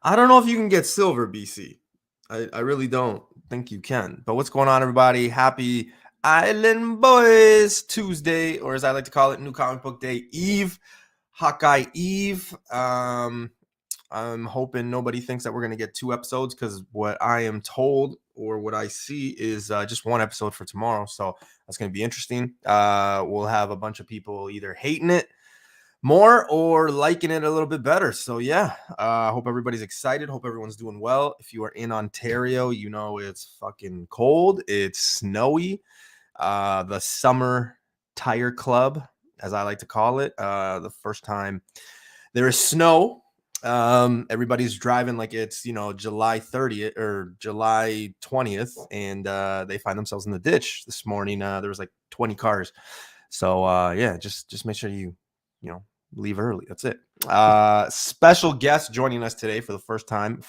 I don't know if you can get silver, BC. I really don't think you can. But what's going on, everybody? Happy Island Boys Tuesday, or as I like to call it, New Comic Book Day Eve, Hawkeye Eve. I'm hoping nobody thinks that we're going to get 2 episodes because what I am told or what I see is just 1 episode for tomorrow. So that's going to be interesting. We'll have a bunch of people either hating it more or liking it a little bit better. So yeah, hope everybody's excited. Hope everyone's doing well. If you are in Ontario, you know it's fucking cold. It's snowy. The summer tire club, as I like to call it, the first time there is snow. Everybody's driving like it's July 30th or July 20th, and they find themselves in the ditch this morning. There was like 20 cars. So yeah, just make sure you leave early. That's it. Special guest joining us today for the first time.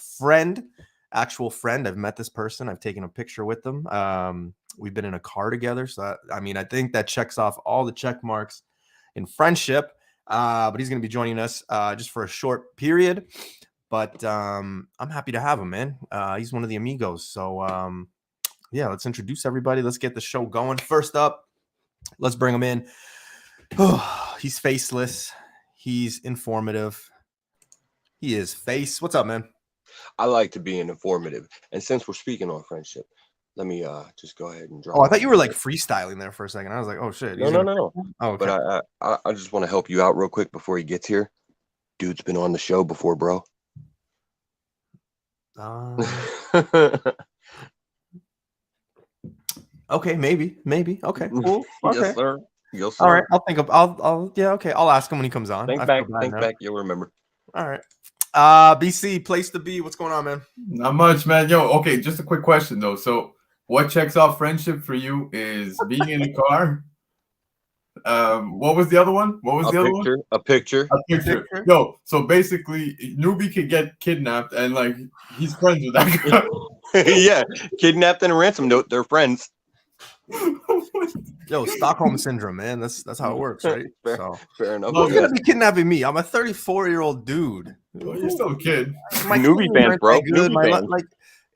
Actual friend. I've met this person. I've taken a picture with them. We've been in a car together. So I think that checks off all the check marks in friendship. But he's going to be joining us just for a short period. But I'm happy to have him, man. He's one of the amigos. So yeah, let's introduce everybody. Let's get the show going. First up, let's bring him in. Oh, he's faceless. He's informative. He is Face. What's up, man? I like to be informative. And since we're speaking on friendship, let me just go ahead and drop. Oh, I thought you were like freestyling there for a second. I was like, oh shit. No. Oh, okay. But I just want to help you out real quick before he gets here. Dude's been on the show before, bro. Okay, maybe. Okay, cool. Okay. Yes, sir. Yes, sir. All right, I'll think of. I'll ask him when he comes on. Think back. You'll remember. All right. BC, place to be. What's going on, man? Not much, man. Yo, okay, just a quick question though. So, what checks off friendship for you is being in a car. What was the other one? A picture. Yo, so basically, Newbie could get kidnapped, and like he's friends with that guy. Yeah, kidnapped and a ransom note. They're friends. Yo, Stockholm syndrome, man. That's how it works, right? Fair enough. Who's gonna be kidnapping me? I'm a 34-year-old dude. Well, you're still a kid. My Newbie fans, bro. Like,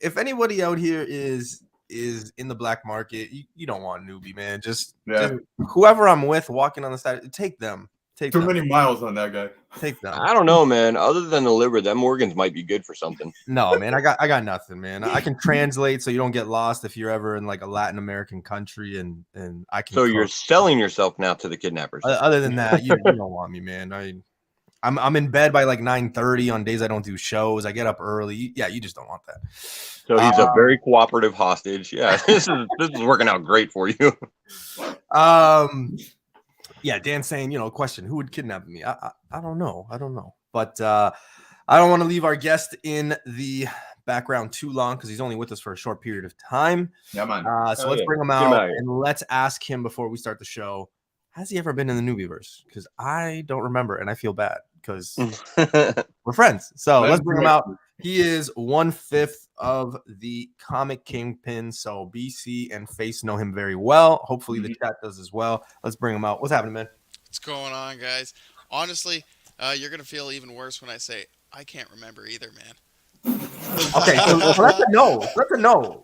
if anybody out here is in the black market, you don't want Newbie, man. Just whoever I'm with walking on the side, take them. Too many miles on that guy. Take them. I don't know, man. Other than the liver, them organs might be good for something. No, man. I got nothing, man. I can translate so you don't get lost if you're ever in like a Latin American country, and I can. So you're selling yourself now to the kidnappers. Other than that, you don't want me, man. I'm in bed by like 9:30 on days I don't do shows. I get up early. Yeah, you just don't want that. So he's a very cooperative hostage. Yeah, this is working out great for you. Yeah, Dan's saying, question, who would kidnap me? I don't know. But I don't want to leave our guest in the background too long because he's only with us for a short period of time. Yeah, man. So let's bring him out and let's ask him before we start the show. Has he ever been in the Newbieverse? Because I don't remember, and I feel bad because we're friends. So let's bring him out. He is 1/5 of the comic kingpin. So BC and Face know him very well. Hopefully the chat does as well. Let's bring him out. What's happening, man? What's going on, guys? Honestly, you're going to feel even worse when I say I can't remember either, man. Okay, so that's a no.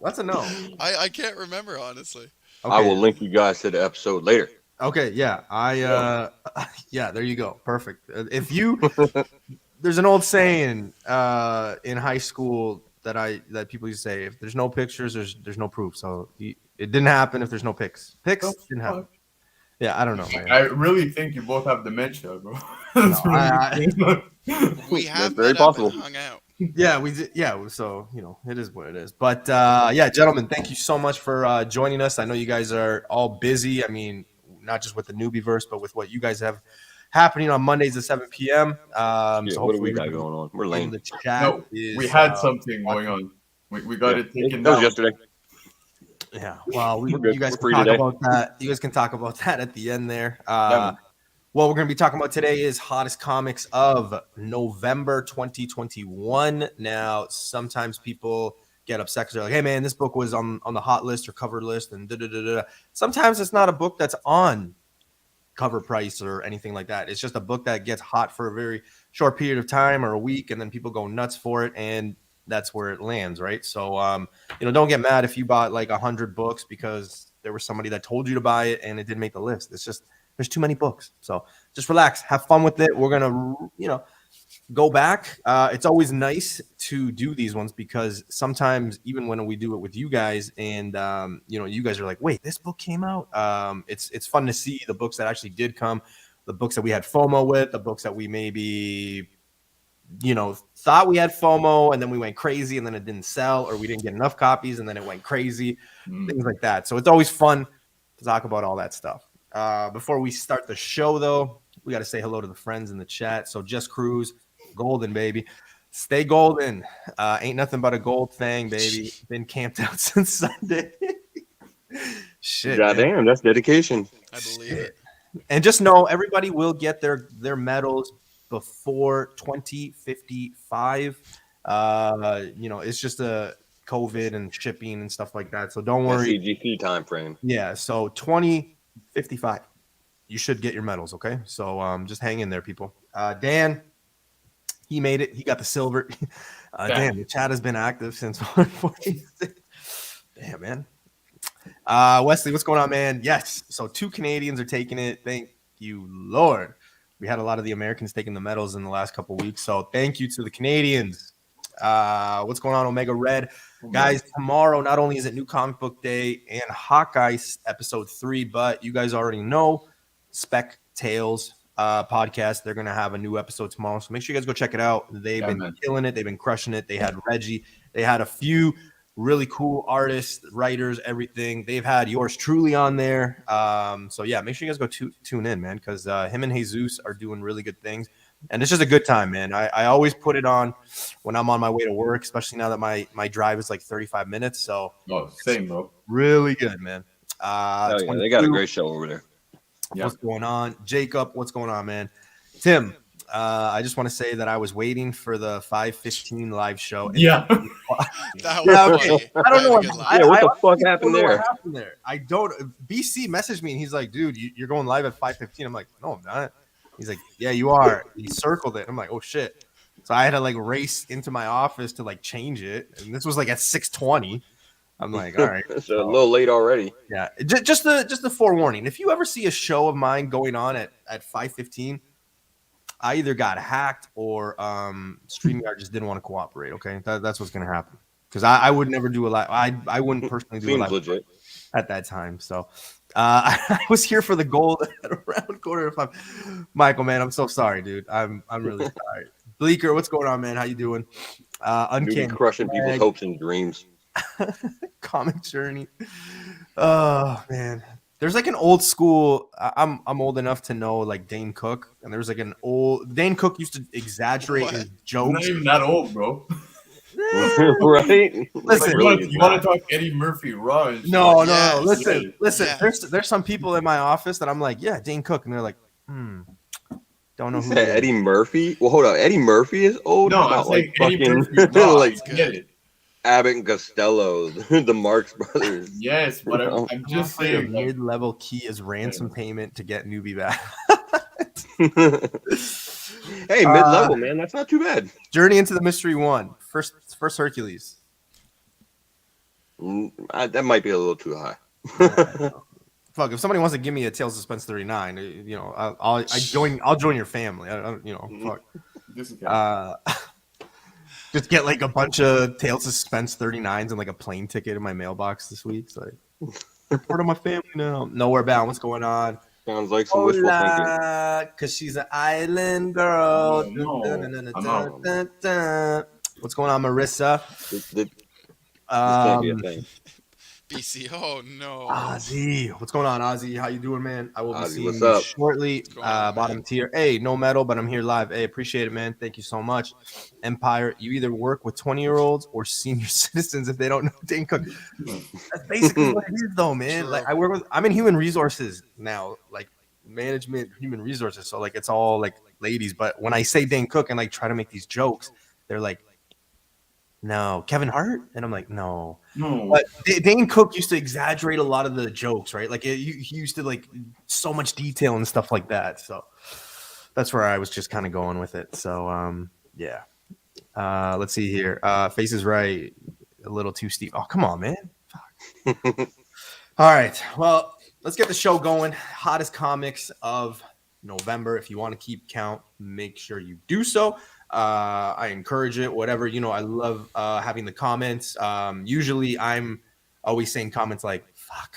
That's a no. I can't remember, honestly. Okay. I will link you guys to the episode later. Okay, yeah. Yeah, there you go. Perfect. There's an old saying in high school that people used to say, if there's no pictures, there's no proof. So it didn't happen if there's no pics. Pics didn't happen. Yeah, I don't know, man. I really think you both have dementia, bro. We have very possible. Hung out. Yeah, we did. Yeah, so it is what it is. But yeah, gentlemen, thank you so much for joining us. I know you guys are all busy. I mean, not just with the Newbieverse, but with what you guys have happening on Mondays at 7 p.m. So what do we got going on? We're lame. The chat no, we had something going on. We got it taken down. That was yesterday. Yeah. Well, you guys can talk about that. You guys can talk about that at the end there. What we're going to be talking about today is hottest comics of November 2021. Now, sometimes people get upset because they're like, hey, man, this book was on the hot list or cover list and da-da-da-da. Sometimes it's not a book that's on cover price or anything like that. It's just a book that gets hot for a very short period of time or a week, and then people go nuts for it, and that's where it lands, right? So, don't get mad if you bought like 100 books because there was somebody that told you to buy it and it didn't make the list. It's just there's too many books. So just relax, have fun with it. We're gonna, go back. It's always nice to do these ones because sometimes even when we do it with you guys and you guys are like, wait, this book came out. It's fun to see the books that actually did come, the books that we had FOMO with, the books that we maybe thought we had FOMO and then we went crazy and then it didn't sell, or we didn't get enough copies and then it went crazy, things like that. So it's always fun to talk about all that stuff. Before we start the show, though, we got to say hello to the friends in the chat. So Just Cruise, golden, baby. Stay golden. Ain't nothing but a gold thing, baby. Been camped out since Sunday. Shit. Goddamn, that's dedication. I believe it. And just know everybody will get their medals before 2055. It's just a COVID and shipping and stuff like that. So don't worry. CGC time frame. Yeah. So 2055, you should get your medals. Okay. So just hang in there, people. Dan, he made it. He got the silver. Damn, the chat has been active since 146. Damn, man. Wesley, what's going on, man? Yes. So 2 Canadians are taking it. Thank you, Lord. We had a lot of the Americans taking the medals in the last couple of weeks. So thank you to the Canadians. What's going on, Omega Red? Guys, tomorrow, not only is it New Comic Book Day and Hawkeye episode 3, but you guys already know Spec Tales podcast. They're going to have a new episode tomorrow. So make sure you guys go check it out. They've been killing it. They've been crushing it. They had Reggie. They had a few really cool artists, writers, everything. They've had yours truly on there. So yeah, make sure you guys go tune in, man, because him and Jesus are doing really good things. And it's just a good time, man. I always put it on when I'm on my way to work, especially now that my drive is like 35 minutes. So same, bro. Really good, man. They got a great show over there. Yeah. What's going on? Jacob, what's going on, man? Tim, I just want to say that I was waiting for the 5:15 live show. Yeah. That was funny. I don't know what the fuck happened there? I don't. BC messaged me and he's like, dude, you're going live at 5:15. I'm like, no, I'm not. He's like, yeah, you are. He circled it. I'm like, oh shit. So I had to like race into my office to like change it. And this was like at 6:20. I'm like, all right. So a little late already. Yeah. Just the forewarning. If you ever see a show of mine going on at 5:15, I either got hacked or StreamYard just didn't want to cooperate. Okay, that's what's gonna happen. Because I would never do a live. I wouldn't personally do a live legit at that time. So I was here for the gold at around 4:05. Michael, man, I'm so sorry, dude. I'm really sorry. Bleeker, what's going on, man? How you doing? Uncanny crushing people's hopes and dreams. Comic Journey. Oh man. There's like an old school. I'm old enough to know like Dane Cook, and there's like an old Dane Cook used to exaggerate his jokes. I'm not even that old, bro. Right? Listen, you want to talk Eddie Murphy raw? No. Yes. Listen. Yes. There's some people in my office that I'm like, yeah, Dane Cook, and they're like, don't know who. Eddie Murphy? Well, hold on. Eddie Murphy is old. No, not like fucking Eddie Murphy raw. like Get it? Abbott and Costello, the Marx Brothers. Yes, but I'm just saying. Like, mid-level key is ransom payment to get newbie back. Hey, mid-level, man. That's not too bad. Journey into the Mystery 1. First Hercules. That might be a little too high. Fuck, if somebody wants to give me a Tales of Suspense 39, I'll join your family. Fuck. Just get like a bunch of Tales of Suspense 39s and like a plane ticket in my mailbox this week. So they're part of my family now. Nowhere Bound. What's going on? Sounds like some wishful thinking. Because she's an island girl. What's going on, Marissa? This can't be a thing. BC, oh no. Ozzy, what's going on, Ozzy? How you doing, man? I will be seeing what's you up? shortly. on, Bottom man? tier. Hey, no medal, but I'm here live. Hey, appreciate it, man. Thank you so much. Empire, you either work with 20-year-olds or senior citizens if they don't know Dane Cook. That's basically what it is, though, man. True. Like I'm in human resources now, like management, human resources. So like it's all like ladies. But when I say Dane Cook and like try to make these jokes, they're like, no, Kevin Hart? And I'm like, no. But Dane Cook used to exaggerate a lot of the jokes, right? Like he used to like so much detail and stuff like that. So that's where I was just kind of going with it. So yeah. Let's see here. Face is right. A little too steep. Oh, come on, man. All right. Well, let's get the show going. Hottest comics of November. If you want to keep count, make sure you do so. I encourage it. Whatever, I love having the comments. Usually I'm always saying comments like, fuck,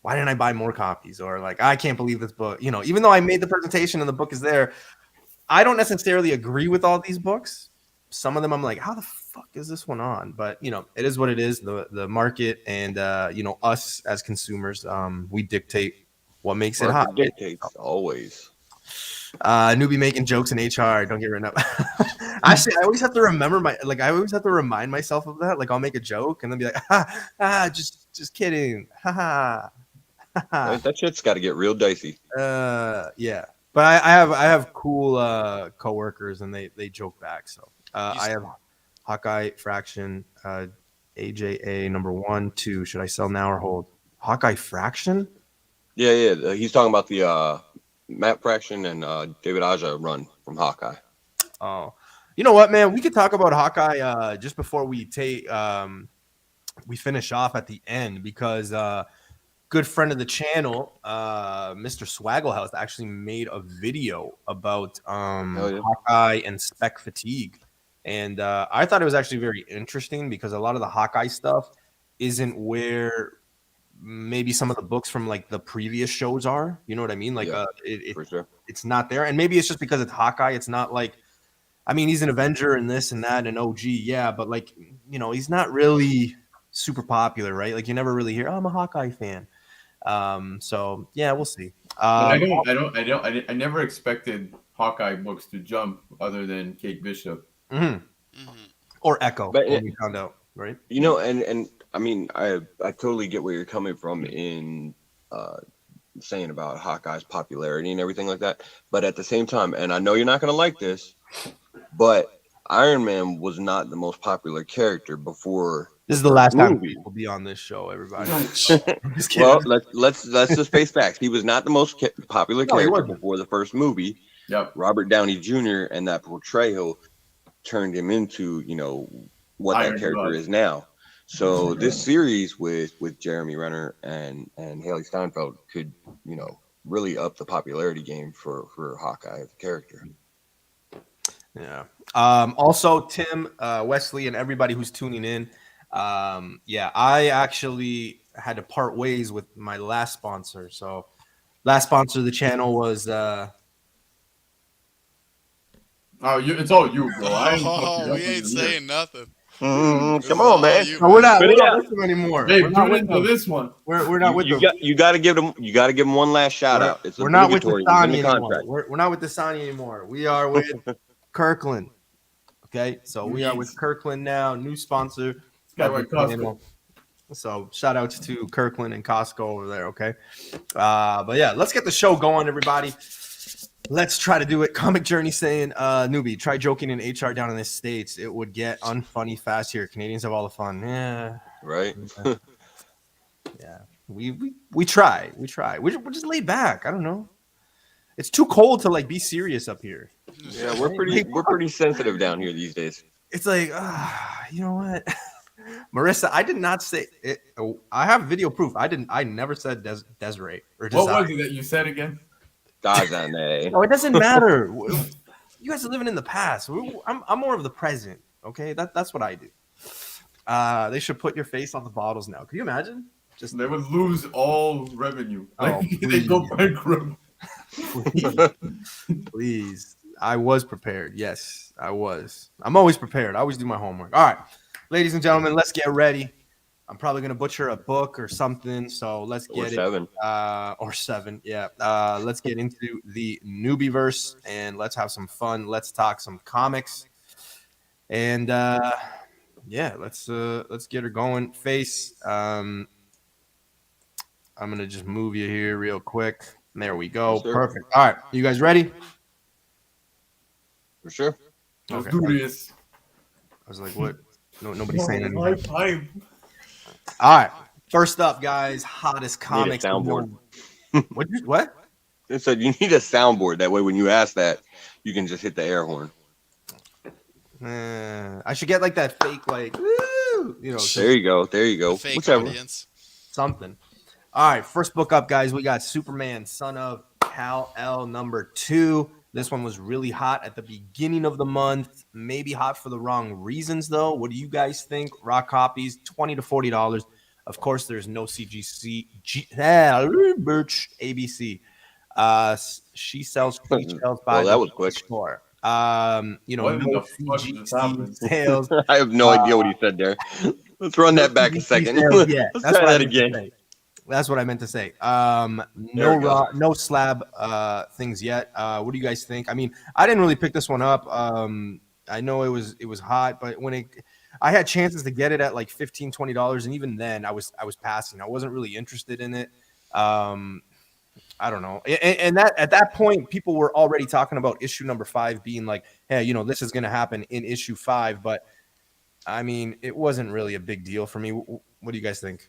why didn't I buy more copies? Or like, I can't believe this book. Even though I made the presentation and the book is there, I don't necessarily agree with all these books. Some of them I'm like, how the fuck is this one on? But it is what it is. The market and us as consumers, we dictate what makes it hot. Market dictates always. Newbie making jokes in HR. Don't get written up. Actually, I always have to remember I always have to remind myself of that. Like I'll make a joke and then be like, just kidding. That shit's got to get real dicey. Yeah. But I have cool coworkers and they joke back. So I have Hawkeye Fraction, AJA number 1, 2. Should I sell now or hold? Hawkeye Fraction? Yeah. He's talking about the Matt Fraction and David Aja run from Hawkeye. Oh, you know what, man? We could talk about Hawkeye just before we finish off at the end because good friend of the channel, Mr. Swagglehouse, actually made a video about Hawkeye and spec fatigue. And I thought it was actually very interesting because a lot of the Hawkeye stuff isn't where maybe some of the books from like the previous shows are. You know what I mean? Like for sure. It's not there. And maybe it's just because it's Hawkeye. It's not like, I mean, he's an Avenger and this and that and OG. Yeah. But like, he's not really super popular, right? Like you never really hear, oh, I'm a Hawkeye fan. So yeah, we'll see. I never expected Hawkeye books to jump other than Kate Bishop. Or Echo, but when we found out, right? And I mean, I totally get where you're coming from in saying about Hawkeye's popularity and everything like that. But at the same time, and I know you're not going to like this, but Iron Man was not the most popular character before. This is the last time we'll be on this show, everybody. Well, let's just face facts. He was not the most popular character before the first movie. Yep. Robert Downey Jr. and that portrayal turned him into what that character is now. So this series with Jeremy Renner and Haley Steinfeld could really up the popularity game for Hawkeye as a character. Yeah. Also, Tim, Wesley, and everybody who's tuning in. I actually had to part ways with my last sponsor. So, last sponsor of the channel was. It's all you, bro. We ain't saying nothing. Come on, man. No, we're not with them anymore. Hey, we're not with them. This one. We're not with them. You got to give them. You got to give them one last shout out. It's we're not with Dasani anymore. We're not with Dasani anymore. We are with Kirkland. Okay, so we are with Kirkland now. New sponsor. So shout outs to Kirkland and Costco over there. Okay, but yeah, let's get the show going, everybody. Let's try to do it. Comic Journey saying, newbie, try joking in HR down in the States. It would get unfunny fast here. Canadians have all the fun. Yeah. Right. Yeah. We try. We're just laid back. I don't know. It's too cold to like be serious up here. Yeah, we're pretty sensitive down here these days. It's like, you know what? Marissa, I did not say it. I have video proof. I never said Desiree or Desire. What was it that you said again? No, it doesn't matter. You guys are living in the past. I'm more of the present. Okay, that's what I do. They should put your face on the bottles now. Can you imagine? Just they would lose all revenue. They go bankrupt. Please. I was prepared. Yes, I was. I'm always prepared. I always do my homework. All right, ladies and gentlemen, let's get ready. I'm probably gonna butcher a book or something, so let's get or seven. Yeah. Let's get into the newbieverse and let's have some fun. Let's talk some comics, and let's get her going. Face. I'm gonna just move you here real quick. There we go. Yes, perfect. All right, you guys ready? For sure. Let's do this. I was like, what? No, nobody's saying anything. Time. All right. First up, guys, hottest comics. Soundboard. What? So you need a soundboard. That way, when you ask that, you can just hit the air horn. I should get like that fake, like, woo, There you go. There you A go. fake Whichever. audience. something. All right, first book up, guys. We got Superman, Son of Kal-El, #2. This one was really hot at the beginning of the month. Maybe hot for the wrong reasons, though. What do you guys think? Raw copies, $20 to $40. Of course, there's no ABC. She sells free shells by Well, that the was quick. store. What in No the fuck just happened? CGC sales. I have no idea what he said there. Let's run that back a CGC second. sales, yeah, Let's that's try what I that meant to again. say. That's what I meant to say. There we go. No slab things yet. What do you guys think? I mean, I didn't really pick this one up. I know it was hot, but I had chances to get it at like $15, $20, and even then I was passing. I wasn't really interested in it. I don't know. And that at that point, people were already talking about issue #5 being like, hey, this is going to happen in issue 5. But I mean, it wasn't really a big deal for me. What do you guys think?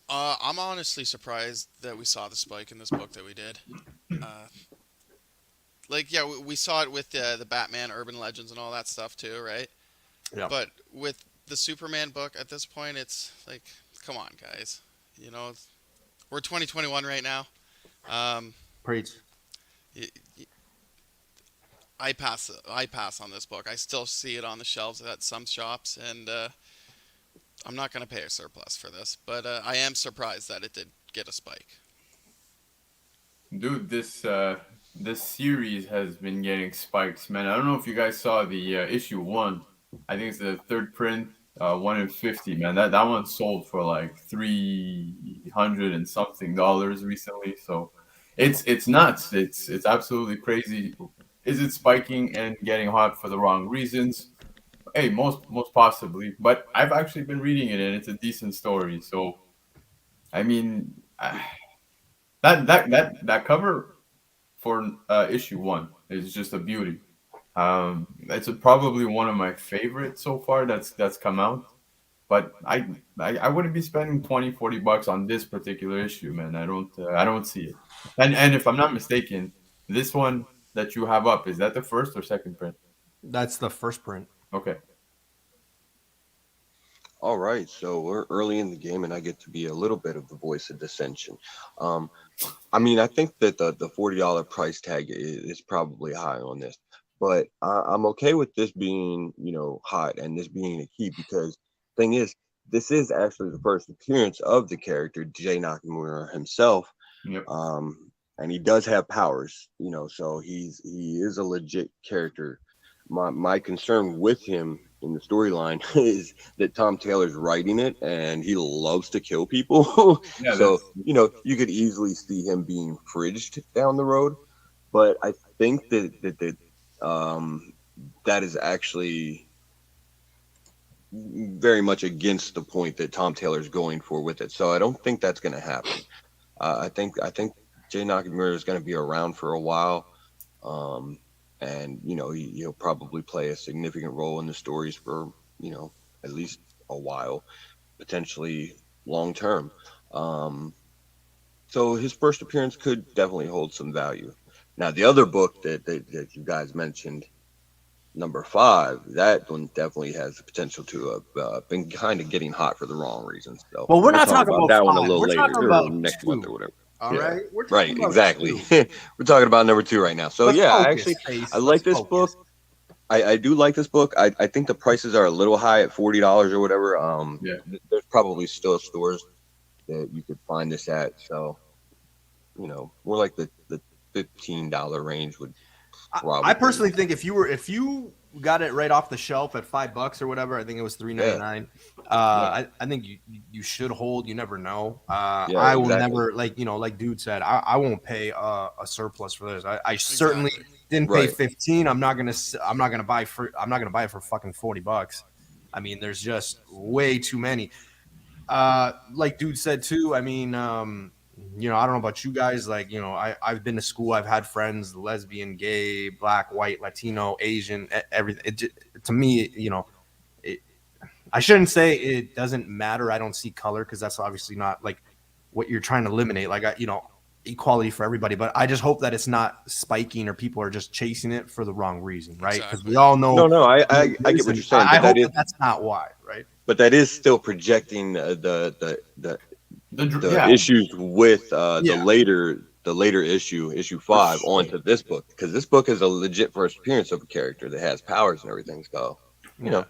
I'm honestly surprised that we saw the spike in this book that we did. We saw it with the Batman Urban Legends and all that stuff too, right? Yeah. But with the Superman book at this point, it's like, come on, guys. We're 2021 right now. Preach. I pass on this book. I still see it on the shelves at some shops, and I'm not going to pay a surplus for this. But I am surprised that it did get a spike. Dude, this series has been getting spikes, man. I don't know if you guys saw the issue 1. I think it's the third print, 1 in 50, man. That one sold for like $300 and something recently. So it's nuts. It's absolutely crazy. Is it spiking and getting hot for the wrong reasons? Hey, most possibly. But I've actually been reading it, and it's a decent story. So, I mean, that cover for issue 1 is just a beauty. It's probably one of my favorites so far that's come out. But I wouldn't be spending $20-$40 on this particular issue, man. I don't see it. And if I'm not mistaken, this one that you have up, is that the first or second print? That's the first print. Okay. All right, so we're early in the game, and I get to be a little bit of the voice of dissension. I mean, I think that the $40 price tag is probably high on this, but I'm okay with this being, hot and this being a key, because thing is, this is actually the first appearance of the character Jay Nakamura himself. Yep. And he does have powers, so he is a legit character. My concern with him in the storyline is that Tom Taylor's writing it and he loves to kill people. Yeah, So, you could easily see him being fridged down the road. But I think that is actually very much against the point that Tom Taylor's going for with it. So I don't think that's going to happen. I think Jay Nakamura is going to be around for a while. And he'll probably play a significant role in the stories for at least a while, potentially long term. So his first appearance could definitely hold some value. Now the other book that you guys mentioned, #5, that one definitely has the potential to have been kind of getting hot for the wrong reasons. So Well, we're we'll not talk talking about that one a 5. little We're later, talking or about next 2. month or whatever. All Yeah. right, we're Right, talking about exactly. 2. We're talking about #2 right now. So Let's yeah, focus, Face. I like Let's this book. focus. I do like this book. I think the prices are a little high at $40 or whatever. Yeah. There's probably still stores that you could find this at. So, more like the $15 range would probably. I personally think if you got it right off the shelf at $5 or whatever, I think it was $3.99. I think you should hold. You never know. I will never, like Dude said, I won't pay a surplus for this. I certainly didn't pay $15. I'm not gonna buy it for fucking $40. I mean, there's just way too many. Like Dude said too. I mean, I don't know about you guys. Like, I've been to school. I've had friends, lesbian, gay, black, white, Latino, Asian, everything. To me, I shouldn't say it doesn't matter. I don't see color because that's obviously not like what you're trying to eliminate. Like, equality for everybody, but I just hope that it's not spiking or people are just chasing it for the wrong reason, right? Because Exactly. we all know. No, I get what you're saying, I but hope that's not why, right? but that is still projecting the Yeah, issues with Yeah. the later issue 5 onto this book, because this book is a legit first appearance of a character that has powers and everything. So you know,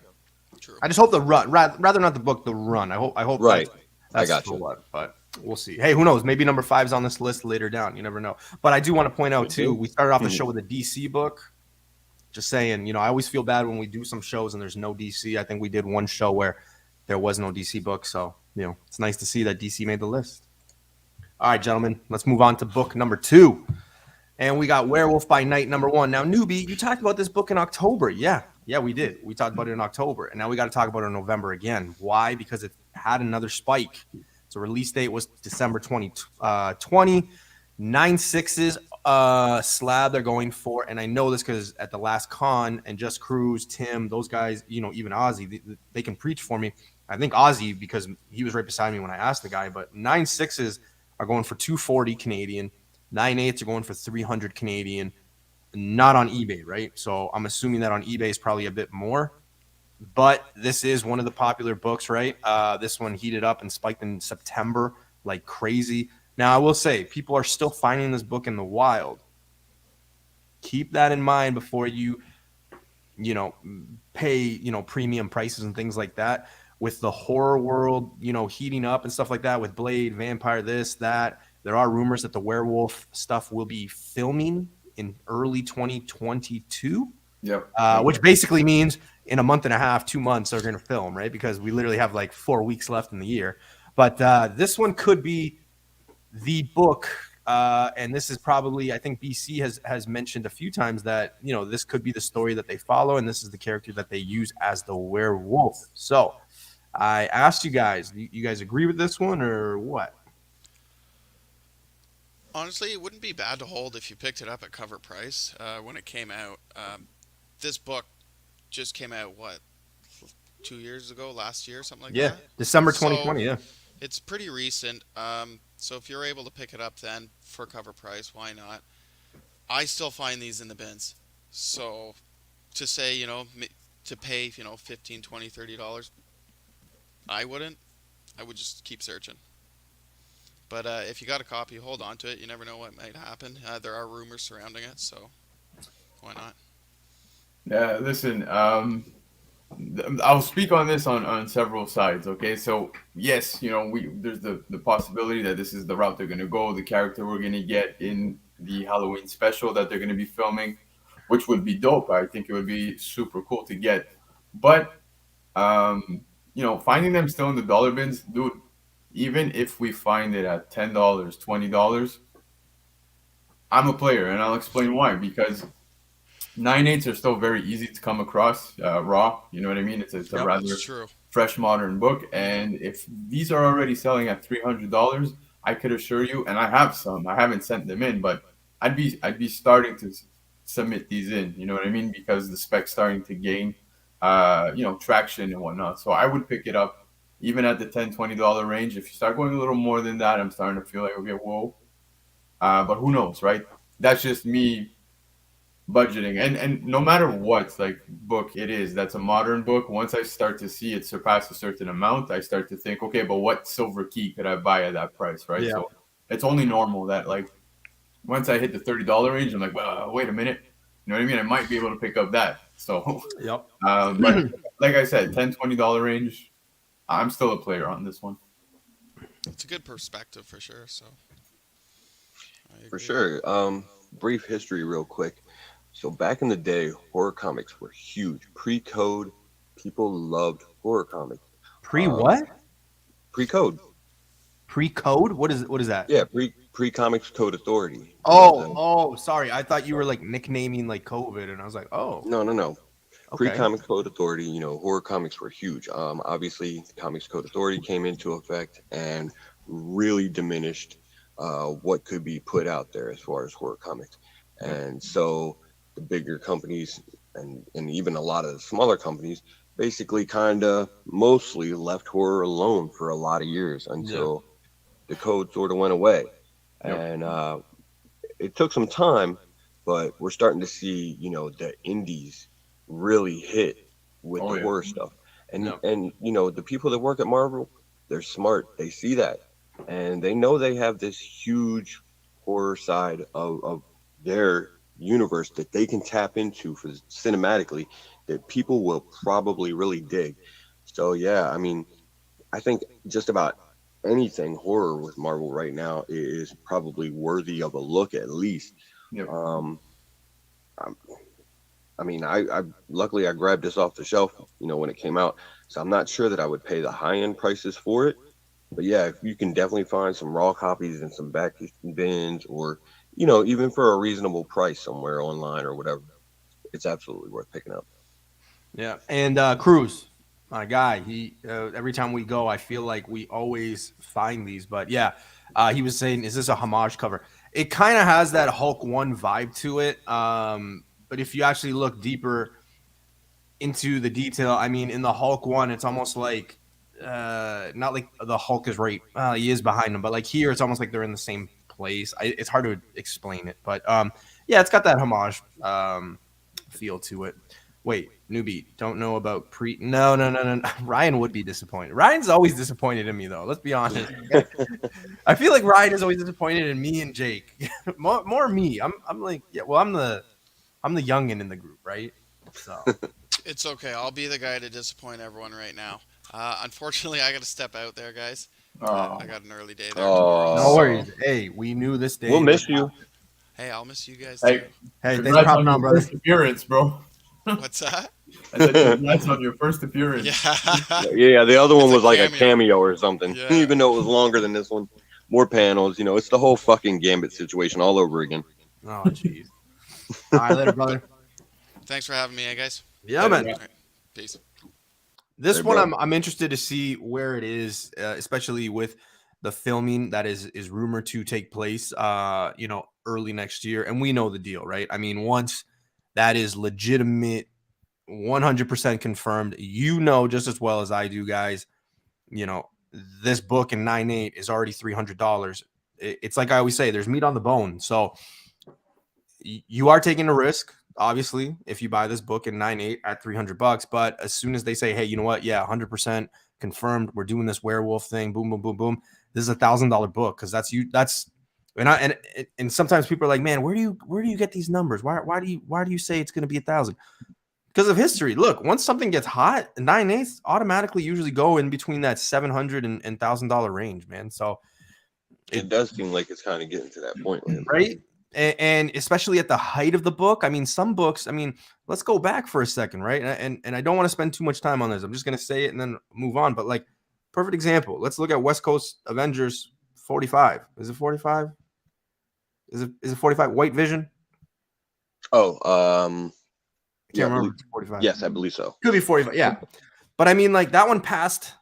True. I just hope the run, rather not the book, the run. I hope right? I that's got for you. what, but we'll see. Hey, who knows? Maybe number 5 is on this list later down. You never know. But I do want to point out too, we started off the show with a DC book. Just saying, I always feel bad when we do some shows and there's no DC. I think we did one show where there was no DC book, so it's nice to see that DC made the list. All right, gentlemen, let's move on to book number 2. And we got Werewolf by Night number 1. Now, Newbie, you talked about this book in October. Yeah, we did. We talked about it in October. And now we got to talk about it in November again. Why? Because it had another spike. So release date was December 2020. 9.6s slab they're going for. And I know this because at the last con and Just Cruise, Tim, those guys, even Ozzy, they can preach for me. I think Ozzy, because he was right beside me when I asked the guy, but 9.6s are going for 240 Canadian. 9.8s are going for 300 Canadian, not on eBay, right? So I'm assuming that on eBay is probably a bit more. But this is one of the popular books, right? This one heated up and spiked in September like crazy. Now, I will say, people are still finding this book in the wild. Keep that in mind before you pay, premium prices and things like that. With the horror world, heating up and stuff like that with Blade, Vampire, this, that. There are rumors that the werewolf stuff will be filming in early 2022. Yep. Which basically means in a month and a half, 2 months, they're going to film, right? Because we literally have like 4 weeks left in the year. But this one could be the book. And this is probably, I think BC has mentioned a few times that, this could be the story that they follow. And this is the character that they use as the werewolf. So I asked you guys, you guys agree with this one or what? Honestly, it wouldn't be bad to hold if you picked it up at cover price when it came out. This book just came out, 2 years ago, last year, something like that? Yeah, December 2020, yeah. It's pretty recent. So if you're able to pick it up then for cover price, why not? I still find these in the bins. So to say, to pay, $15, $20, $30, I wouldn't. I would just keep searching. But if you got a copy, hold on to it. You never know what might happen. There are rumors surrounding it, so why not? Yeah, listen, I'll speak on this on several sides, okay? So, yes, there's the possibility that this is the route they're going to go, the character we're going to get in the Halloween special that they're going to be filming, which would be dope. I think it would be super cool to get. But, finding them still in the dollar bins, dude, even if we find it at $10, $20, I'm a player, and I'll explain why. Because 9.8s are still very easy to come across raw. You know what I mean? It's a rather true. fresh, modern book. And if these are already selling at $300, I could assure you, and I have some. I haven't sent them in, but I'd be starting to submit these in. You know what I mean? Because the spec's starting to gain, traction and whatnot. So I would pick it up. Even at the $10, $20 range, if you start going a little more than that, I'm starting to feel like, okay, whoa. But who knows, right? That's just me budgeting. And no matter what, like, book it is, that's a modern book. Once I start to see it surpass a certain amount, I start to think, okay, but what silver key could I buy at that price, right? Yeah. So it's only normal that, like, once I hit the $30 range, I'm like, well, wait a minute. You know what I mean? I might be able to pick up that. So, Yep. but like I said, $10, $20 range, I'm still a player on this one. It's a good perspective for sure. So, For sure. Brief history, real quick. So back in the day, horror comics were huge. Pre-code, people loved horror comics. What? Pre-code. Pre-code? What is that? Yeah, pre-comics code authority. Sorry. I thought you were like nicknaming like COVID, and I was like, oh. No. Okay. Pre-comics code authority, horror comics were huge. Obviously, comics code authority came into effect and really diminished what could be put out there as far as horror comics. And so the bigger companies and even a lot of the smaller companies basically kind of mostly left horror alone for a lot of years until the code sort of went away. and it took some time, but we're starting to see, the indies really hit with Oh the yeah. horror stuff. And Yep. and the people that work at Marvel, they're smart. They see that, and they know they have this huge horror side of their universe that they can tap into for cinematically that people will probably really dig. So yeah, I mean, I think just about anything horror with Marvel right now is probably worthy of a look at least. Yep. Um, I, I mean, I luckily I grabbed this off the shelf, when it came out, so I'm not sure that I would pay the high end prices for it. But yeah, if you can definitely find some raw copies and some back bins, or even for a reasonable price somewhere online or whatever, it's absolutely worth picking up. Yeah, and Cruz, my guy, he every time we go, I feel like we always find these. But yeah, he was saying, "Is this a homage cover?" It kind of has that Hulk 1 vibe to it. But if you actually look deeper into the detail, I mean, in the Hulk 1, it's almost like not like the Hulk is right. He is behind him, but like here, it's almost like they're in the same place. It's hard to explain it, but yeah, it's got that homage feel to it. Wait, newbie, don't know about pre. No. Ryan would be disappointed. Ryan's always disappointed in me, though. Let's be honest. I feel like Ryan is always disappointed in me and Jake. more me. I'm like, yeah. Well, I'm the youngin in the group, right? So It's okay. I'll be the guy to disappoint everyone right now. Unfortunately, I got to step out there, guys. Oh. I got an early day there tomorrow. Oh, no So, worries. Hey, we knew this day. we'll miss you. hey, I'll miss you guys Hey, too. Hey, thanks for congrats hopping on on, your brother. first appearance, bro. What's that? I said congrats on your first appearance. Yeah. Yeah, the other one It's a was like a cameo. cameo or something, Yeah. even though it was longer than this one. More panels, it's the whole fucking Gambit situation all over again. Oh, jeez. All right, later, brother. Thanks for having me, guys. Yeah, Later, man. bro. All right. Peace. This Hey, one, bro. I'm interested to see where it is, especially with the filming that is rumored to take place, early next year, and we know the deal, right? I mean, once that is legitimate, 100% confirmed, just as well as I do, guys. This book in 9.8 is already $300. It's like I always say, there's meat on the bone. So you are taking a risk, obviously, if you buy this book in 9.8 at $300. But as soon as they say, hey, you know what? Yeah, 100% confirmed. We're doing this werewolf thing. Boom, boom, boom, boom. This is $1,000 book because that's you. That's and sometimes people are like, man, where do you get these numbers? Why do you say it's going to be 1,000? Because of history. Look, once something gets hot, 9.8 automatically usually go in between that $700 and $1,000 range, man. So It does seem like it's kind of getting to that point lately. right. And especially at the height of the book. I mean, some books, let's go back for a second, right? And I don't want to spend too much time on this. I'm just going to say it and then move on. But like, perfect example. Let's look at West Coast Avengers 45. Is it 45? Is it 45? White Vision? Oh, I yeah, can't remember. If it's 45. yes, I believe so. Could be 45. Yeah. But I mean, like that one passed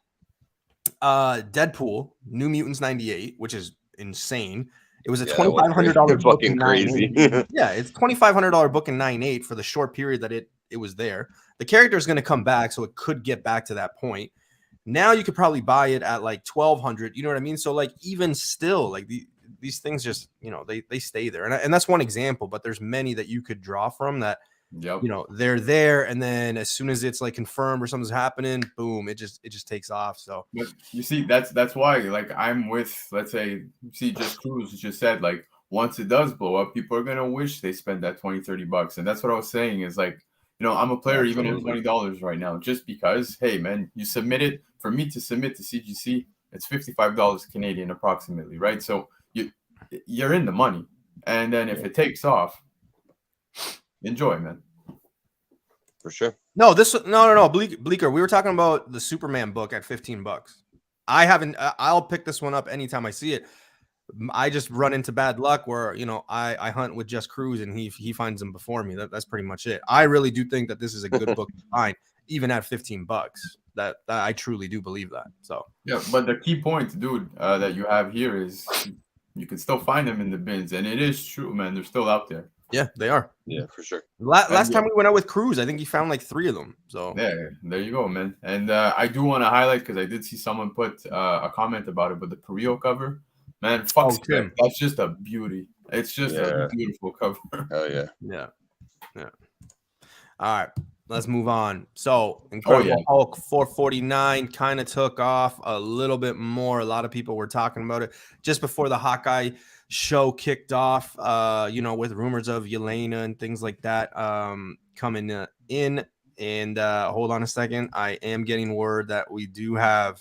Deadpool, New Mutants 98, which is insane. It was a $2,500 book in fucking crazy. 9.8. Yeah, it's $2,500 book in 9.8 for the short period that it was there. The character is going to come back, so it could get back to that point. Now you could probably buy it at like $1,200. You know what I mean? So like even still, like these things just they stay there, and that's one example. But there's many that you could draw from that. Yep. They're there, and then as soon as it's like confirmed or something's happening, boom, it just takes off. So But you see, that's why, like, I'm with, let's say, see, just Cruz just said, like, once it does blow up, people are gonna wish they spent that $20-$30, and that's what I was saying is like, I'm a player even at $20 right now, just because, hey man, you submit it. For me to submit to CGC, it's $55 Canadian approximately, right? So you're in the money, and then if it takes off, enjoy, man. For sure. no, Bleeker. We were talking about the Superman book at $15. I haven't. I'll pick this one up anytime I see it. I just run into bad luck where I hunt with Just Cruz and he finds them before me. That's pretty much it. I really do think that this is a good book to find, even at $15. That I truly do believe that. So Yeah, but the key point, dude, that you have here is you can still find them in the bins, and it is true, man. They're still out there. yeah, they are. Yeah, for sure. Last time we went out with Cruz, I think he found like 3 of them. So Yeah, there you go, man. And I do want to highlight, because I did see someone put a comment about it, but the Perio cover, Man, fuck Oh, Spec. Tim. That's just a beauty. It's just a beautiful cover. Hell yeah. Yeah. All right, let's move on. So, Oh, Incredible yeah. Hulk 449 kind of took off a little bit more. A lot of people were talking about it just before the Hawkeye show kicked off, with rumors of Yelena and things like that coming in. And hold on a second. I am getting word that we do have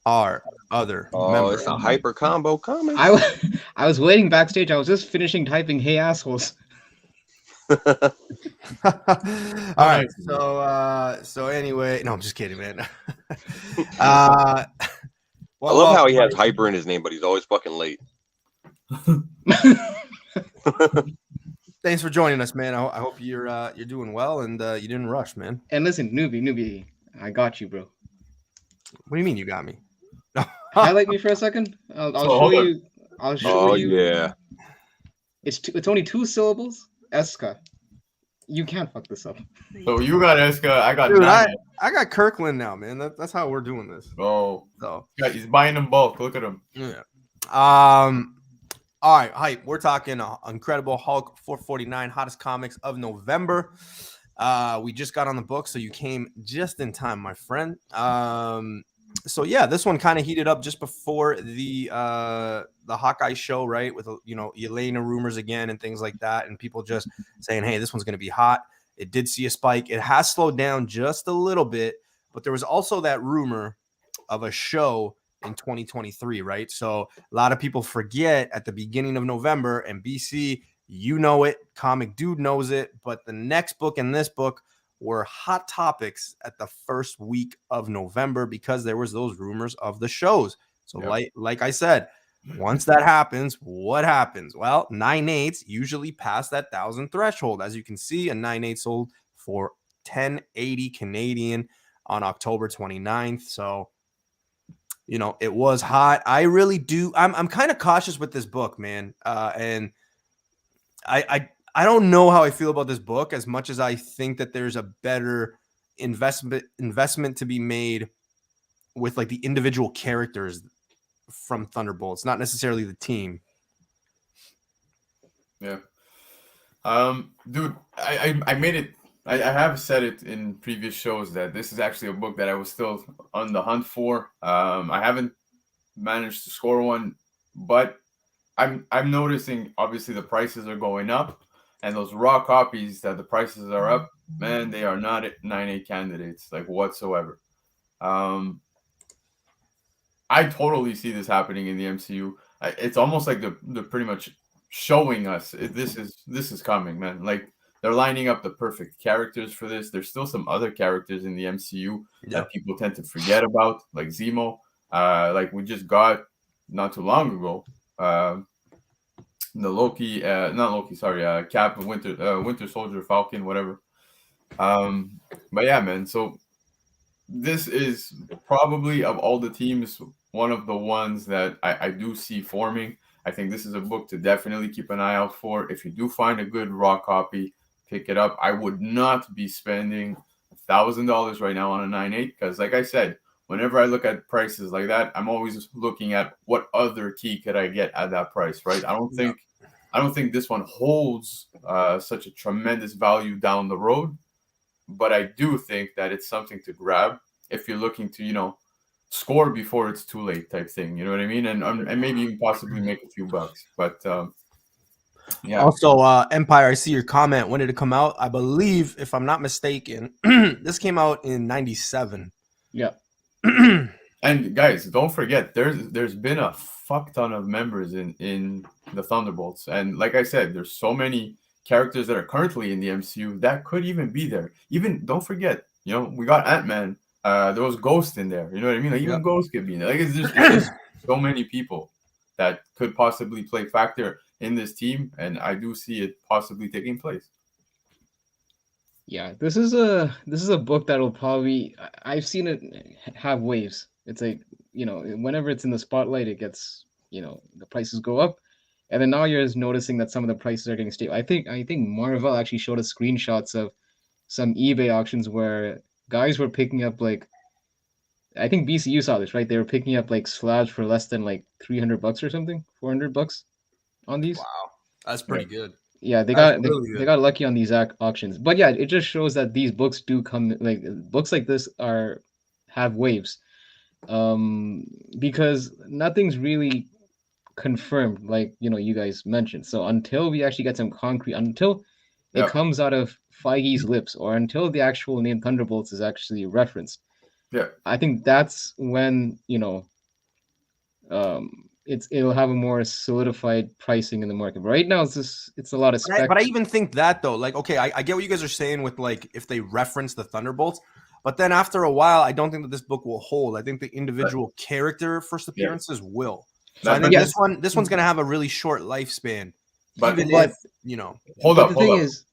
our other member. It's a hyper combo comic. I was waiting backstage. I was just finishing typing, "Hey assholes." All right. So anyway, no, I'm just kidding, man. I love how he has hyper in his name, but he's always fucking late. Thanks for joining us, man. I hope you're doing well and you didn't rush, man. And listen, newbie, I got you, bro. What do you mean you got me? Highlight me for a second. I'll show you. I'll show you. Yeah. It's only 2 syllables. Eska. You can't fuck this up. So you got Eska, I got Dude, Nine. I got Kirkland now, man. That's how we're doing this. Oh, So yeah, he's buying them bulk. Look at him. yeah. All right, hype. We're talking Incredible Hulk 449, hottest comics of November. We just got on the book, so you came just in time, my friend. So yeah, this one kind of heated up just before the Hawkeye show, right? With Yelena rumors again and things like that, and people just saying, "Hey, this one's going to be hot." It did see a spike. It has slowed down just a little bit, but there was also that rumor of a show in 2023, right? So a lot of people forget at the beginning of November, and BC, you know it, Comic Dude knows it, but the next book and this book were hot topics at the first week of November because there was those rumors of the shows. So like I said, once that happens, what happens? Well, 9/8 usually pass that 1,000 threshold. As you can see, a 9/8 sold for 1080 Canadian on October 29th. So, it was hot. I really do. I'm kind of cautious with this book, man. And I don't know how I feel about this book as much as I think that there's a better investment to be made with like the individual characters from Thunderbolts, not necessarily the team. Yeah. Dude, I made it. I have said it in previous shows that this is actually a book that I was still on the hunt for. I haven't managed to score one, but I'm noticing obviously the prices are going up, and those raw copies that the prices are up, man, they are not 9/8 candidates like whatsoever. I totally see this happening in the MCU. It's almost like they're pretty much showing us this is coming, man. Like they're lining up the perfect characters for this. There's still some other characters in the MCU that people tend to forget about, like Zemo. Like we just got not too long ago. The Loki, not Loki, sorry, Cap, Winter Soldier, Falcon, whatever. But yeah, man. So this is probably of all the teams one of the ones that I do see forming. I think this is a book to definitely keep an eye out for. If you do find a good raw copy, pick it up. I would not be spending $1,000 right now on a 9/8 because, like I said, whenever I look at prices like that, I'm always looking at what other key could I get at that price, right? I don't think this one holds such a tremendous value down the road, but I do think that it's something to grab if you're looking to, score before it's too late type thing. You know what I mean? And maybe even possibly make a few bucks. But yeah. Also, Empire, I see your comment. When did it come out? I believe, if I'm not mistaken, this came out in 97. Yeah. And guys, don't forget, there's been a fuck ton of members in the Thunderbolts, and like I said, there's so many characters that are currently in the MCU that could even be there. Even don't forget, we got Ant-Man. There was Ghost in there. You know what I mean? Like even Ghost could be in there. Like it's just so many people that could possibly play factor in this team, and I do see it possibly taking place. Yeah, this is a book that will probably, I've seen it have waves. It's like, whenever it's in the spotlight, it gets, the prices go up. And then now you're noticing that some of the prices are getting stable. I think Marvel actually showed us screenshots of some eBay auctions where guys were picking up like I think BCU saw this, right? They were picking up like slabs for less than like $300 or something, $400 on these. Wow, that's Yeah. pretty good. Yeah, they That's got really they good. got lucky on these auctions. But yeah, it just shows that these books do come like books like this have waves. Because nothing's really confirmed, like you guys mentioned. So until we actually get some concrete, until it Yeah. comes out of Feige's lips, or until the actual name Thunderbolts is actually referenced, Yeah. I think that's when it'll have a more solidified pricing in the market. But right now, it's a lot of spec. But I even think that though, like, okay, I get what you guys are saying with like if they reference the Thunderbolts, but then after a while, I don't think that this book will hold. I think the individual character first appearances will. So I think Yes. this one's gonna have a really short lifespan. But Even But- if hold but up. the thing Hold up. is,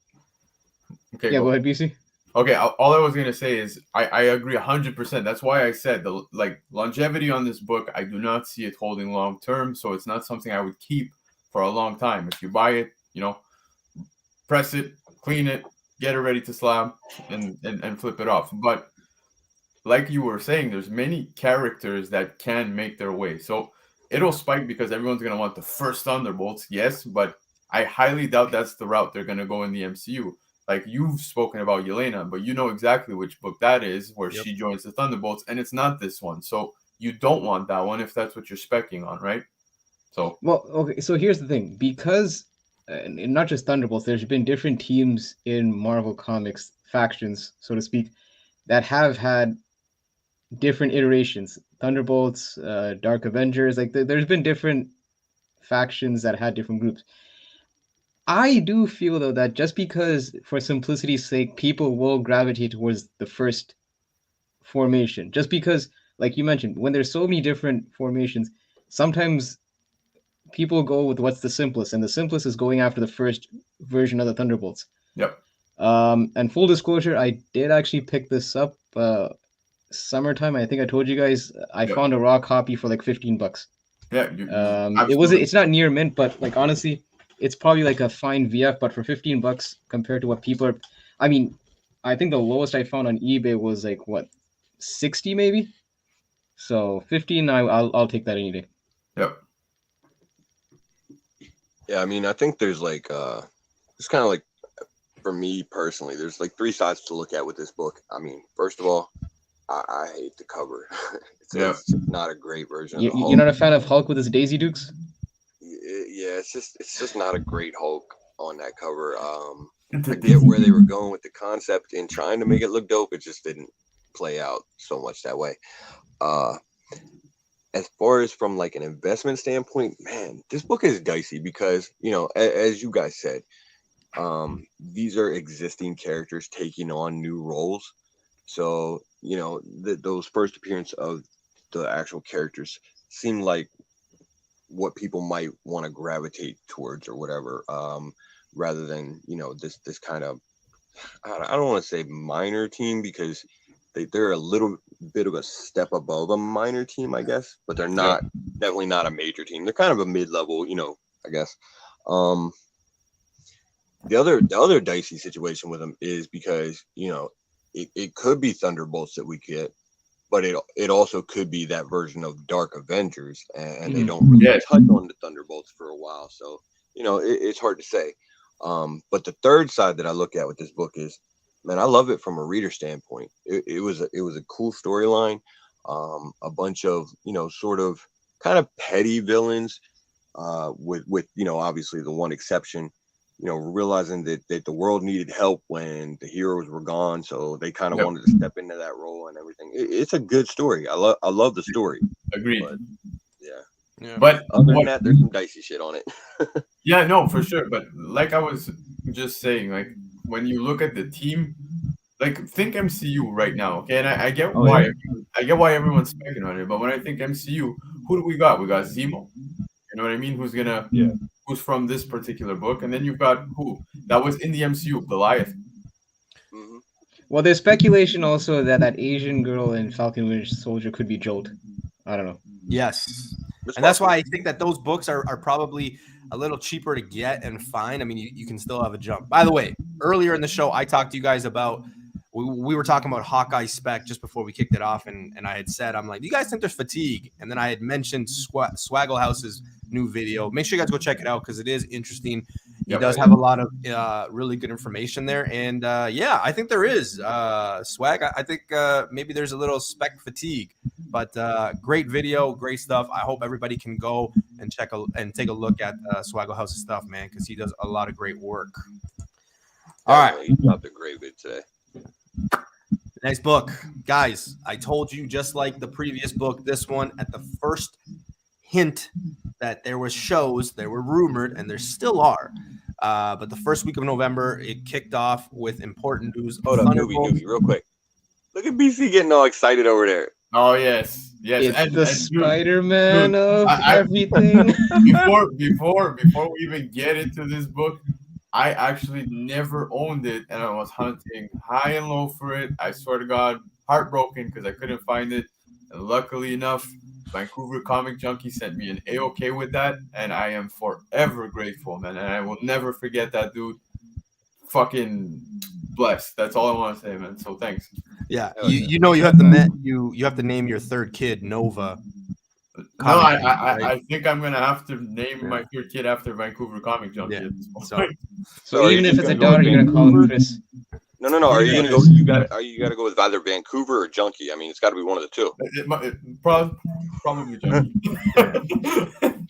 Okay. yeah, go. go ahead, BC. Okay, all I was gonna say is I agree 100%. That's why I said the longevity on this book. I do not see it holding long term, so it's not something I would keep for a long time. If you buy it, press it, clean it, get it ready to slab, and flip it off. But like you were saying, there's many characters that can make their way. So it'll spike because everyone's gonna want the first Thunderbolts, yes, but I highly doubt that's the route they're gonna go in the MCU. Like you've spoken about Yelena, but you know exactly which book that is, where she joins the Thunderbolts, and it's not this one. So you don't want that one if that's what you're specking on, right? So Well, okay. So here's the thing, because and not just Thunderbolts, there's been different teams in Marvel Comics, factions, so to speak, that have had different iterations. Thunderbolts, Dark Avengers, like there's been different factions that had different groups. I do feel though that just because, for simplicity's sake, people will gravitate towards the first formation, just because, like you mentioned, when there's so many different formations, sometimes people go with what's the simplest, and the simplest is going after the first version of the Thunderbolts. yep. And full disclosure, I did actually pick this up summertime. I think I told you guys I Yep. found a raw copy for like $15. Yeah. It's not near mint, but like honestly, it's probably like a fine VF, but for $15 compared to what people are, I mean, I think the lowest I found on eBay was like what, 60 maybe. So 15, I'll take that any day. Yep. Yeah, I mean, I think there's like it's kind of like, for me personally, there's like three sides to look at with this book. I mean, first of all, I hate the cover. It's not a great version of the Hulk. You're not a fan of Hulk with his Daisy Dukes? Yeah, it's just not a great Hulk on that cover. I get where they were going with the concept and trying to make it look dope. It just didn't play out so much that way. As far as from like an investment standpoint, man, this book is dicey because, as you guys said, these are existing characters taking on new roles. So, those first appearance of the actual characters seem like what people might want to gravitate towards or whatever, rather than, this kind of, I don't want to say minor team, because they're a little bit of a step above a minor team, I guess, but they're not, definitely not a major team. They're kind of a mid-level, I guess. The other dicey situation with them is because, it could be Thunderbolts that we get, but it also could be that version of Dark Avengers, and they don't really touch on the Thunderbolts for a while. So, it's hard to say. But the third side that I look at with this book is, man, I love it from a reader standpoint. It was a cool storyline. A bunch of, sort of kind of petty villains, with obviously the one exception, realizing that the world needed help when the heroes were gone. So they kind of wanted to step into that role and everything. It's a good story. I love the story. Agreed. But, yeah. But other than that, there's some dicey shit on it. Yeah, no, for sure. But like I was just saying, like when you look at the team, like think MCU right now, okay? And I get why everyone's speculating on it. But when I think MCU, who do we got? We got Zemo. You know what I mean? Who's from this particular book? And then you've got who that was in the MCU, Goliath. Mm-hmm. Well, there's speculation also that Asian girl in Falcon Winter Soldier could be Jolt. I don't know. Yes. And that's why I think that those books are probably a little cheaper to get and find. I mean, you can still have a jump. By the way, earlier in the show, I talked to you guys about we were talking about Hawkeye spec just before we kicked it off, and I had said, I'm like, do you guys think there's fatigue? And then I had mentioned Swaggle House's new video. Make sure you guys go check it out because it is interesting. He does have a lot of really good information there. And yeah, I think there is. Swag, I think maybe there's a little spec fatigue, but great video, great stuff. I hope everybody can go and take a look at Swaggle House's stuff, man, because he does a lot of great work. All right. He dropped a great vid today. Next book. Guys, I told you, just like the previous book, this one, at the first hint that there was shows, there were rumored, and there still are. But the first week of November, it kicked off with important news. Hold up, newbie, real quick. Look at BC getting all excited over there. Oh, yes. It's the Spider-Man of everything. Before we even get into this book, I actually never owned it, and I was hunting high and low for it. I swear to God, heartbroken because I couldn't find it. And luckily enough, Vancouver Comic Junkie sent me an A-OK with that, and I am forever grateful, man. And I will never forget that dude. Fucking blessed. That's all I want to say, man. So thanks. Yeah, you know you have to name your third kid Nova. No, I think I'm gonna have to name my third kid after Vancouver Comic Junkie. Yeah. So even if it's a daughter, you're gonna call him Chris. No. Are you gonna go? You gotta go with either Vancouver or Junkie. I mean, it's got to be one of the two. Probably Junkie.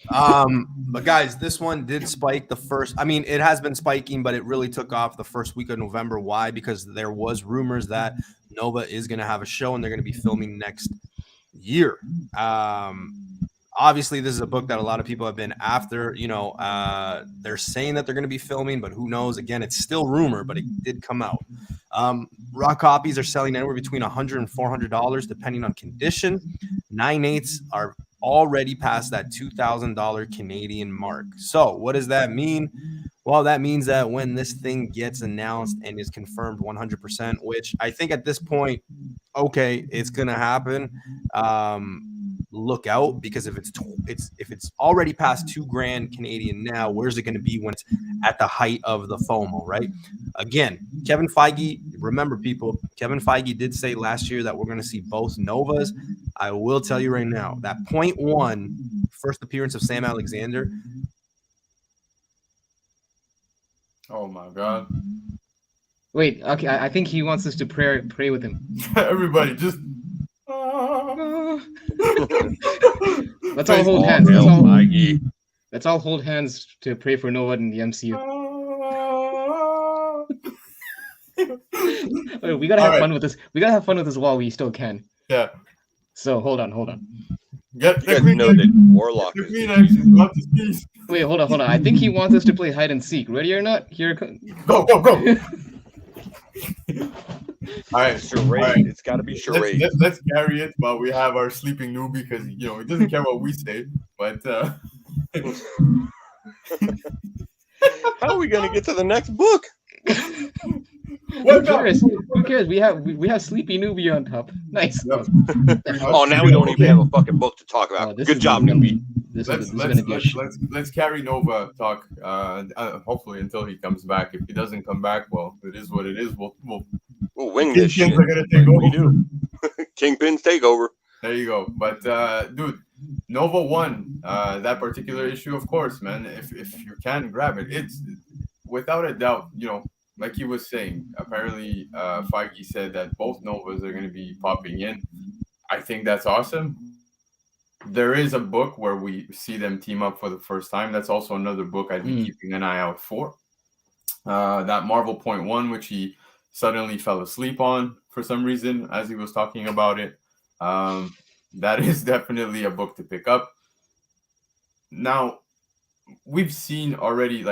But guys, this one did spike the first. I mean, it has been spiking, but it really took off the first week of November. Why? Because there was rumors that Nova is gonna have a show and they're gonna be filming next year. Obviously, this is a book that a lot of people have been after. You know, they're saying that they're going to be filming, but who knows? Again, it's still rumor, but it did come out. Raw copies are selling anywhere between $100 and $400, depending on condition. 9/8 are already past that $2,000 Canadian mark. So, what does that mean? Well, that means that when this thing gets announced and is confirmed 100%, which I think at this point, okay, it's going to happen. Look out, because if it's already past $2,000 Canadian now, where's it going to be when it's at the height of the FOMO, right? Again, Kevin Feige, remember people, Kevin Feige did say last year that we're going to see both Novas. I will tell you right now, that .1 first appearance of Sam Alexander. Oh my God. Wait, okay, I think he wants us to pray with him. Everybody just Let's all hold hands. Let's all hold hands to pray for Nova in the MCU. Wait, we gotta have fun with this. We gotta have fun with this while we still can. Yeah. So hold on. You guys know that Warlock is. Wait, hold on. I think he wants us to play hide and seek. Ready or not? Here. Go. All right, charade. Right. It's got to be charade. Let's carry it while we have our sleeping noob, because he doesn't care what we say. But how are we gonna get to the next book? Who cares? We have Sleepy Newbie on top. Nice. Oh, now we don't even have a fucking book to talk about. Good job, Newbie. Let's carry Nova talk. Hopefully until he comes back. If he doesn't come back, well, it is what it is. We'll wing this shit. Are gonna take over. We do. Kingpin's takeover. There you go. But dude, Nova won that particular issue, of course, man. If you can grab it, it's without a doubt. Like he was saying, apparently Feige said that both Novas are going to be popping in. I think that's awesome. There is a book where we see them team up for the first time. That's also another book I'd be keeping an eye out for. That Marvel .1, which he suddenly fell asleep on for some reason as he was talking about it. That is definitely a book to pick up. Now, we've seen already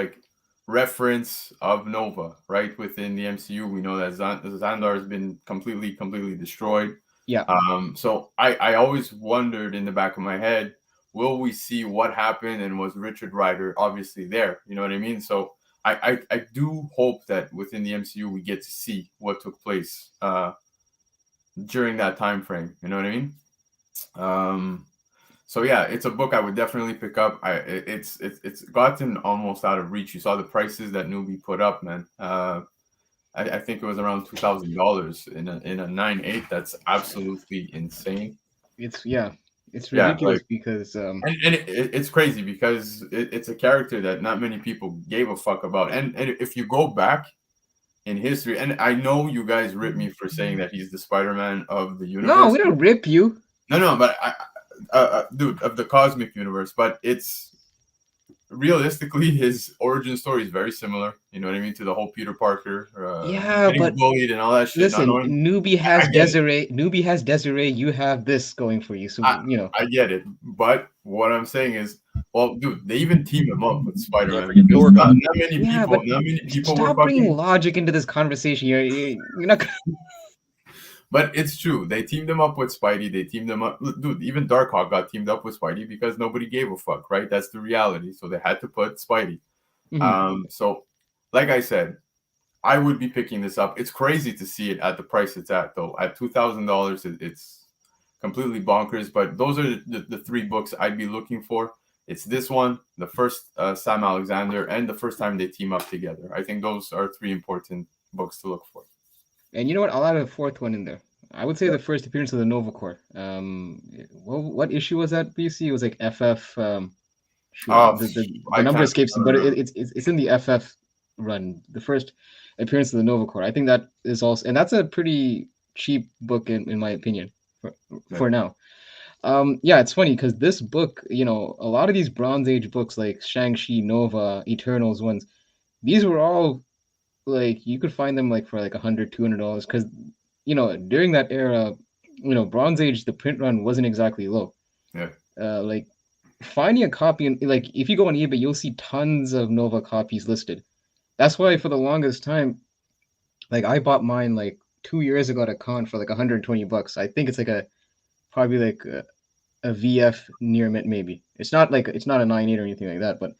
reference of Nova, right? Within the MCU, we know that Xandar has been completely destroyed. Yeah. So I always wondered in the back of my head, will we see what happened, and was Richard Rider obviously there? You know what I mean? So I do hope that within the MCU we get to see what took place during that time frame. You know what I mean? So yeah, it's a book I would definitely pick up. It's gotten almost out of reach. You saw the prices that Newbie put up, man. I think it was around $2,000 in a 9.8. That's absolutely insane. It's it's Yeah, ridiculous because it's crazy because it's a character that not many people gave a fuck about. And if you go back in history, and I know you guys rip me for saying that he's the Spider-Man of the no, universe. we don't rip you. No, but dude, of the cosmic universe. But it's realistically his origin story is very similar. You know what I mean, to the whole Peter Parker Yeah, getting but bullied and all that shit. Not listen, knowing, newbie has I get it. Desiree. Newbie has Desiree. You have this going for you. So I, you know. I get it, but what I'm saying is, well, dude, they even team him up with Can't Spider-Man forget because Thor got Yeah, but not many people were stop bringing fucking. logic into this conversation. You're not. But it's true. They teamed him up with Spidey. They teamed him up, dude. Even Darkhawk got teamed up with Spidey because nobody gave a fuck, right? That's the reality. So they had to put Spidey. Mhm. So, like I said, I would be picking this up. It's crazy to see it at the price it's at, though. At $2,000, it's completely bonkers. But those are the three books I'd be looking for. It's this one, the first Sam Alexander, and the first time they team up together. I think those are three important books to look for. And you know what? I'll add a fourth one in there. I would say the first appearance of the Nova Corps. What issue was that? BC? It was like FF. Shoot, Oh, the I number can't escapes me, but remember. it's in the FF run. The first appearance of the Nova Corps. I think that is also, and that's a pretty cheap book in my opinion for now. Yeah, it's funny because this book, a lot of these Bronze Age books like Shang-Chi, Nova, Eternals ones, these were all like you could find them like for like $100, $200 because during that era, Bronze Age, the print run wasn't exactly low. Yeah. Like finding a copy, and like if you go on eBay, you'll see tons of Nova copies listed. That's why for the longest time, like I bought mine like 2 years ago at a con for like $120. I think it's like probably like a VF near mint maybe. It's not a 9.8 or anything like that, but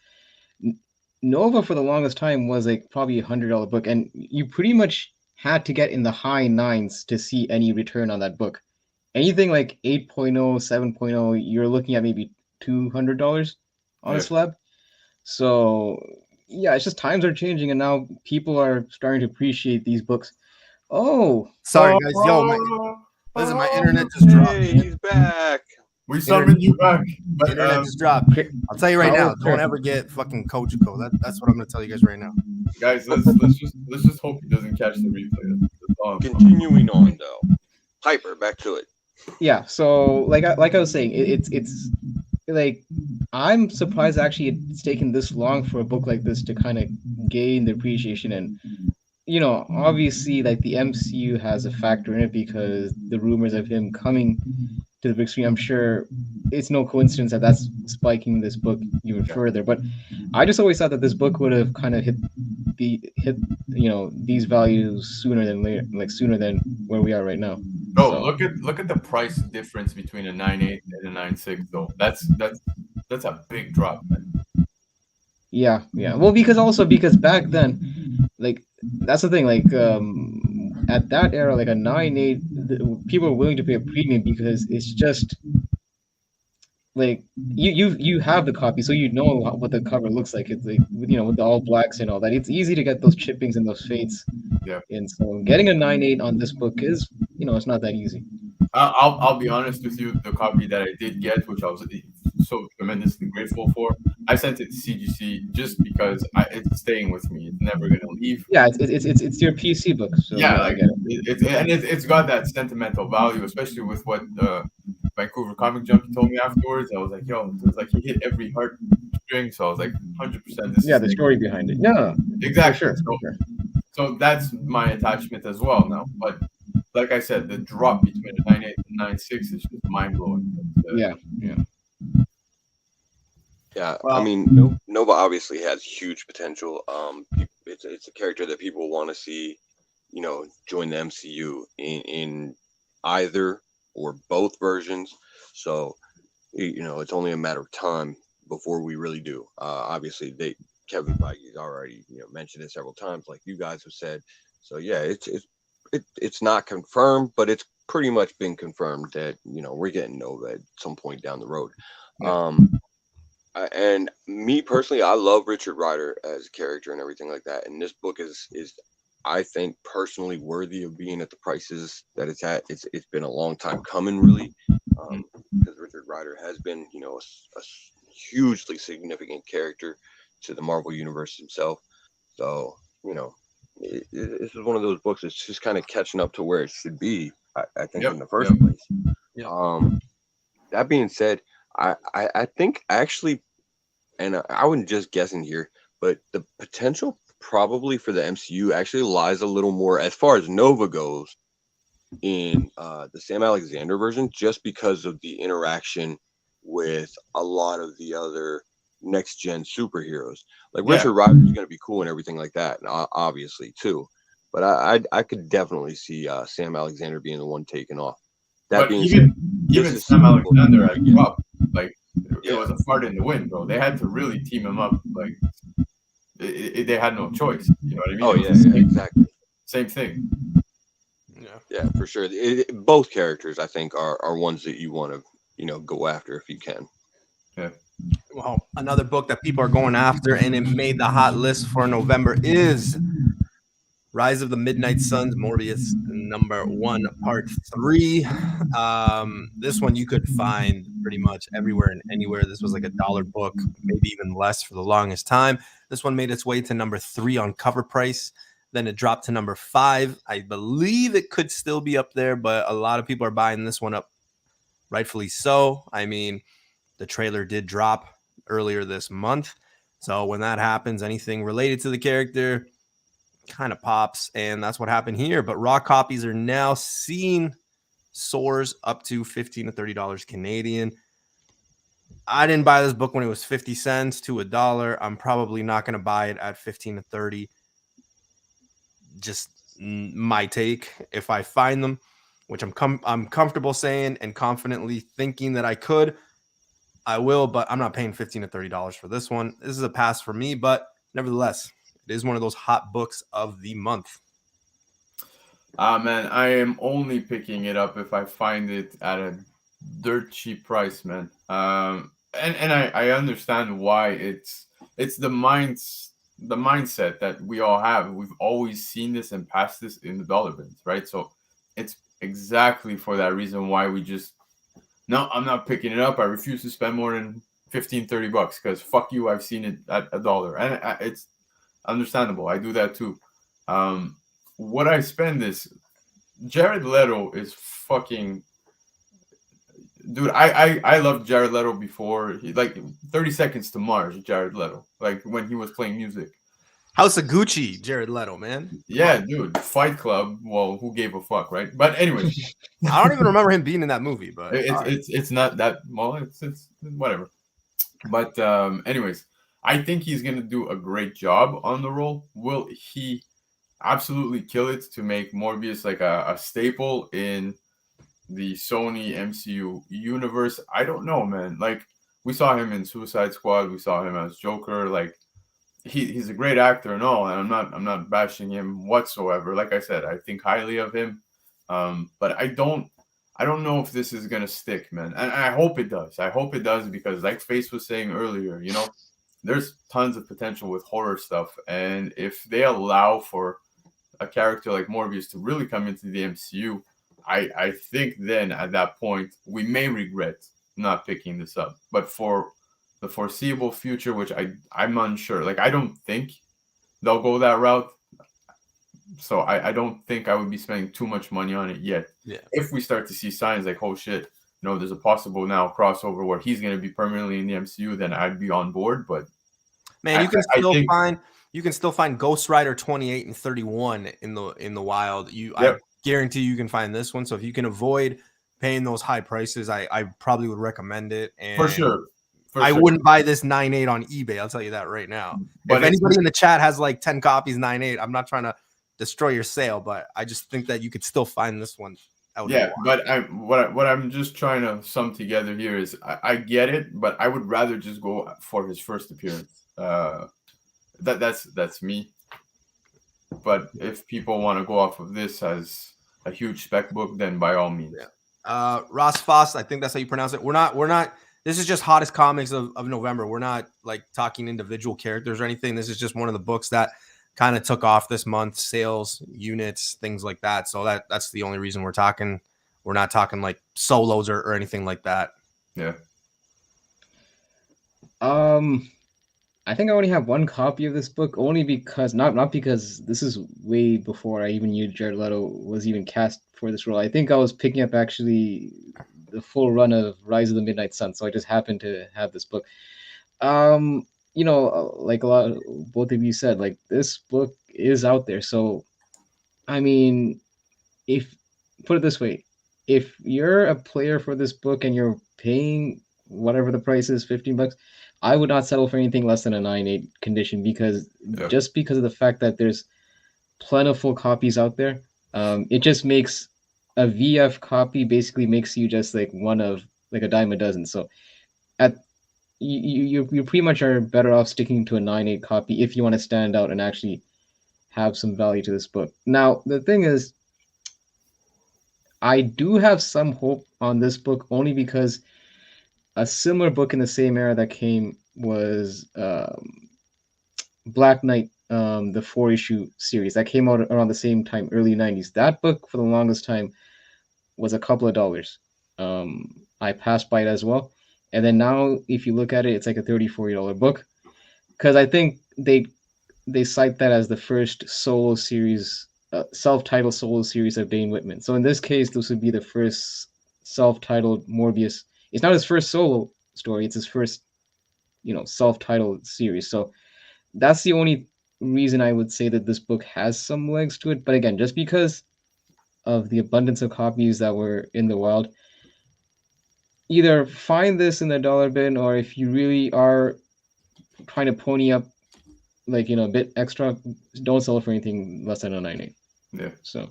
Nova for the longest time was like probably $100 book, and you pretty much had to get in the high nines to see any return on that book. Anything like 8.0, 7.0, you're looking at maybe $200 on a Yeah. slab. So yeah, it's just times are changing, and now people are starting to appreciate these books. Oh, Sorry, guys. Yo, listen, my internet just dropped. Hey, Man. he's back. We summoned you back, but Internet just dropped. Cri- I'll tell you right Power now, of don't Turf. ever get fucking Kojiko. That's what I'm gonna tell you guys right now. guys, let's just hope he doesn't catch the replay. That's all I'm saying. Continuing on though, Piper, back to it. Yeah, so like I was saying, it's like I'm surprised actually it's taken this long for a book like this to kind of gain the appreciation. And obviously like the MCU has a factor in it because the rumors of him coming to the big screen, I'm sure it's no coincidence that that's spiking this book even further. But I just always thought that this book would have kind of hit these values sooner than later, like sooner than where we are right now. No, So, look at the price difference between a 9.8 and a 9.6 though. That's a big drop, man. yeah. Well, because back then, like that's the thing. Like at that era, like a 9.8, people were willing to pay a premium because it's just like you have the copy, so you know what the cover looks like. It's like with the all blacks and all that. It's easy to get those chippings and those fades. Yeah. And so getting a 9.8 on this book is it's not that easy. I'll be honest with you. The copy that I did get, which I was so tremendously grateful for, I sent it to CGC just because it's staying with me. It's never gonna leave. Yeah, it's your PC book. So Yeah, I like get it. it's got that sentimental value, especially with what Vancouver Comic Junkie told me afterwards. I was like, yo, it was like he hit every heartstring. So I was like, 100%. This Yeah, is the story behind it. Yeah, exactly. for sure. So that's my attachment as well now. But like I said, the drop between a 9.8 and 9.6 is just mind blowing. Yeah. Yeah, Well, I mean, Nova obviously has huge potential. It's a character that people want to see, join the MCU in either or both versions. So, it's only a matter of time before we really do. Obviously, Kevin Feige's already mentioned it several times, like you guys have said. So yeah, it's not confirmed, but it's pretty much been confirmed that we're getting Nova at some point down the road. Yeah. And me personally, I love Richard Rider as a character and everything like that. And this book is I think personally worthy of being at the prices that it's at. It's been a long time coming, really, because Richard Rider has been, you know, a hugely significant character to the Marvel universe himself. So, you know, this is one of those books that's just kind of catching up to where it should be. I think in the first place. That being said, I think actually, and I wasn't just guessing here, but the potential probably for the MCU actually lies a little more as far as Nova goes in the Sam Alexander version, just because of the interaction with a lot of the other next gen superheroes. Like Richard Rider is going to be cool and everything like that, and obviously too. But I could definitely see Sam Alexander being the one taking off. That But being said, even Sam Alexander as well, like it was a fart in the wind, bro. They had to really team him up. Like they had no choice. You know what I mean? Oh yeah, exactly. Same thing. Yeah, for sure. Both characters, I think, are ones that you want to, you know, go after if you can. Yeah. Well, another book that people are going after, and it made the hot list for November, is Rise of the Midnight Suns, Morbius #1, Part 3. This one you could find pretty much everywhere and anywhere. This was like $1 book, maybe even less for the longest time. This one made its way to #3 on cover price. Then it dropped to #5. I believe it could still be up there, but a lot of people are buying this one up, rightfully so. I mean, the trailer did drop earlier this month. So when that happens, anything related to the character kind of pops, and that's what happened here. But raw copies are now seeing soars up to $15 to $30 Canadian. I didn't buy this book when it was 50 cents to $1. I'm probably not going to buy it at 15 to 30. Just my take. If I find them, which I'm comfortable saying and confidently thinking that I could, I will, but I'm not paying $15 to $30 for this one. This is a pass for me, but nevertheless, it is one of those hot books of the month. Man, I am only picking it up if I find it at a dirt cheap price, man. And I understand why it's the mindset that we all have. We've always seen this and passed this in the dollar bins, right? So it's exactly for that reason why we just, no, I'm not picking it up. I refuse to spend more than $15-$30 because fuck you, I've seen it at $1. And it's understandable. I do that too. What I spend is, Jared Leto is fucking, dude. I loved Jared Leto before. He, like 30 Seconds to Mars, Jared Leto, like when he was playing music. House of Gucci, Jared Leto, man. Yeah, dude. Fight Club. Well, who gave a fuck, right? But anyway, I don't even remember him being in that movie, but it's not that, well, it's whatever. But anyways, I think he's gonna do a great job on the role. Will he absolutely kill it to make Morbius like a staple in the Sony MCU universe? I don't know, man. Like, we saw him in Suicide Squad. We saw him as Joker. Like, he's a great actor and all, and I'm not bashing him whatsoever. Like I said, I think highly of him. But I don't know if this is gonna stick, man. And I hope it does. I hope it does, because like Face was saying earlier, you know, there's tons of potential with horror stuff. And if they allow for a character like Morbius to really come into the MCU, I think then at that point we may regret not picking this up. But for the foreseeable future, which I'm unsure, like I don't think they'll go that route. So I don't think I would be spending too much money on it yet. Yeah. If we start to see signs like, oh shit, you know, there's a possible now crossover where he's going to be permanently in the MCU, then I'd be on board. But man, you can still find Ghost Rider 28 and 31 in the wild. I guarantee you can find this one. So if you can avoid paying those high prices, I probably would recommend it. And for sure. I wouldn't buy this 9.8 on eBay. I'll tell you that right now. But if anybody in the chat has like 10 copies 9.8, I'm not trying to destroy your sale, but I just think that you could still find this one out. Yeah, but what I'm just trying to sum together here is I get it, but I would rather just go for his first appearance. That's me. But if people want to go off of this as a huge spec book, then by all means. Yeah. Ross Foss, I think that's how you pronounce it. We're not. This is just hottest comics of November. We're not like talking individual characters or anything. This is just one of the books that kind of took off this month, sales, units, things like that. So that's the only reason we're talking. We're not talking like solos or anything like that. Yeah. I think I only have one copy of this book, only because not because this is way before I even knew Jared Leto was even cast for this role. I think I was picking up actually the full run of Rise of the Midnight Sun, so I just happened to have this book. Like a lot of both of you said, like this book is out there. So, I mean, if put it this way, if you're a player for this book and you're paying whatever the price is, $15, I would not settle for anything less than a 9.8 condition because just because of the fact that there's plentiful copies out there, it just makes a VF copy basically makes you just like one of like a dime a dozen. So at you pretty much are better off sticking to a 9.8 copy if you want to stand out and actually have some value to this book. Now the thing is, I do have some hope on this book only because a similar book in the same era that came was Black Knight, the 4-issue series that came out around the same time, early 90s. That book for the longest time was a couple of dollars. I passed by it as well. And then now, if you look at it, it's like a $30, $40 book. Because I think they cite that as the first solo series, self-titled solo series of Dane Whitman. So in this case, this would be the first self-titled Morbius. It's not his first solo story; it's his first, self-titled series. So that's the only reason I would say that this book has some legs to it. But again, just because of the abundance of copies that were in the wild, either find this in the dollar bin, or if you really are trying to pony up like a bit extra, don't sell it for anything less than a 9.8. Yeah. So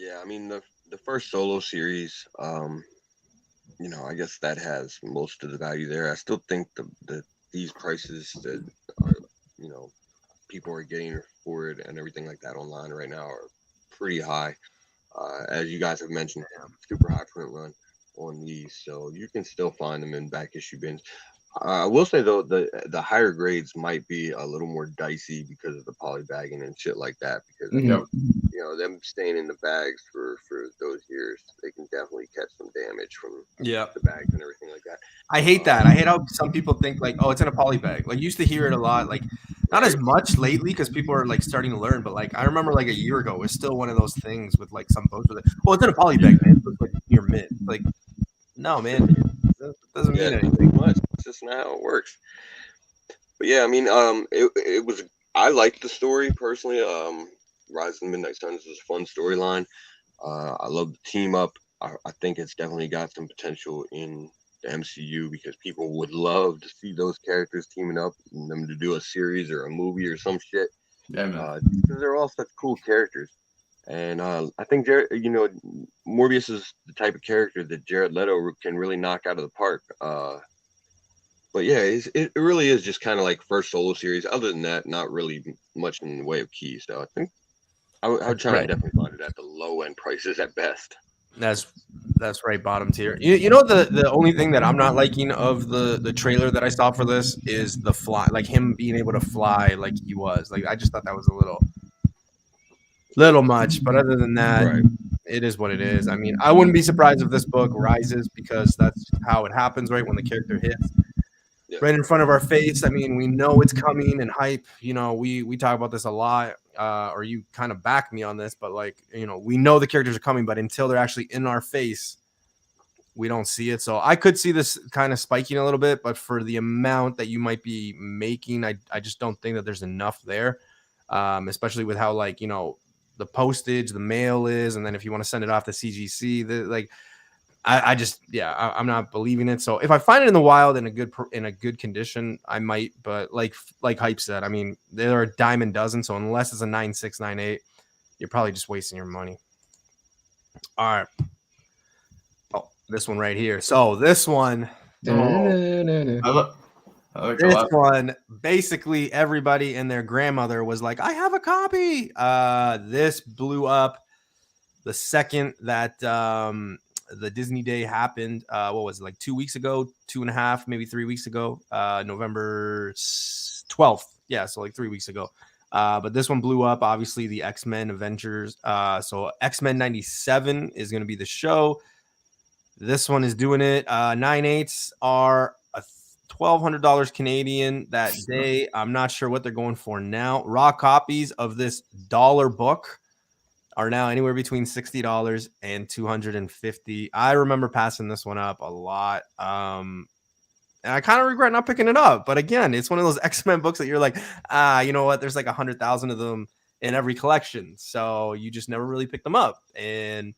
Yeah, I mean the first solo series, I guess that has most of the value there. I still think the these prices that are, people are getting for it and everything like that online right now are pretty high. As you guys have mentioned, super high print run on these, so you can still find them in back issue bins. I will say though, the higher grades might be a little more dicey because of the polybagging and shit like that. Because them staying in the bags for those years, they can definitely catch some damage from the bags and everything like that. I hate that. I hate how some people think like, oh, it's in a poly bag. Like, used to hear it a lot. Like, not as much lately because people are like starting to learn. But like, I remember like a year ago, it was still one of those things with like some folks with it. Well, it's in a poly bag, man. It looks like near mid. Like, no, man, it doesn't mean anything much. It's just not how it works. But yeah, I mean, it was. I liked the story personally. Rise of the Midnight Suns is a fun storyline. I love the team up. I think it's definitely got some potential in the MCU because people would love to see those characters teaming up and them to do a series or a movie or some shit. Yeah, man. Because they're all such cool characters. And I think Morbius is the type of character that Jared Leto can really knock out of the park. But yeah, it really is just kind of like first solo series. Other than that, not really much in the way of keys. So I think I would try to definitely find it at the low end prices at best. That's right, bottom tier. The only thing that I'm not liking of the trailer that I saw for this is the fly, like him being able to fly like he was. Like I just thought that was a little much. But other than that, it is what it is. I mean, I wouldn't be surprised if this book rises because that's how it happens, right? When the character hits right in front of our face. I mean, we know it's coming and hype. We talk about this a lot. Or you kind of back me on this, but like, we know the characters are coming, but until they're actually in our face, we don't see it. So I could see this kind of spiking a little bit, but for the amount that you might be making, I just don't think that there's enough there. Especially with how like, the postage, the mail is, and then if you want to send it off to CGC, I'm not believing it. So if I find it in the wild in a good condition, I might. But like Hype said, I mean, there are a dime a dozen. So unless it's a 9.6, 9.8, you're probably just wasting your money. All right. Oh, this one right here. So this one, this one, basically everybody and their grandmother was like, "I have a copy." This blew up the second that the Disney Day happened. What was it, like 2 weeks ago, 2.5, maybe 3 weeks ago, November 12th. Yeah, so like 3 weeks ago. But this one blew up. Obviously, the X-Men Avengers. So X-Men 97 is going to be the show. This one is doing it. 9/8 are $1,200 Canadian that day. I'm not sure what they're going for now. Raw copies of this dollar book are now anywhere between $60 and $250. I remember passing this one up a lot. And I kind of regret not picking it up. But again, it's one of those X-Men books that you're like, you know what? There's like 100,000 of them in every collection. So you just never really pick them up. And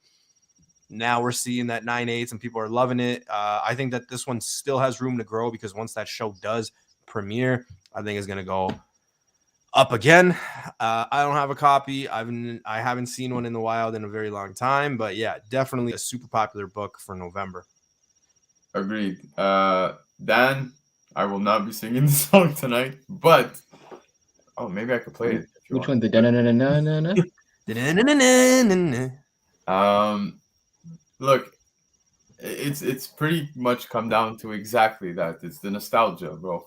now we're seeing that 9/8 and people are loving it. I think that this one still has room to grow because once that show does premiere, I think it's going to go up again. I don't have a copy. I haven't seen one in the wild in a very long time. But yeah, definitely a super popular book for November. Agreed. Dan, I will not be singing the song tonight, but maybe I could play it. If you Which want. one? The da-na-na-na-na-na? Look, it's pretty much come down to exactly that. It's the nostalgia, bro.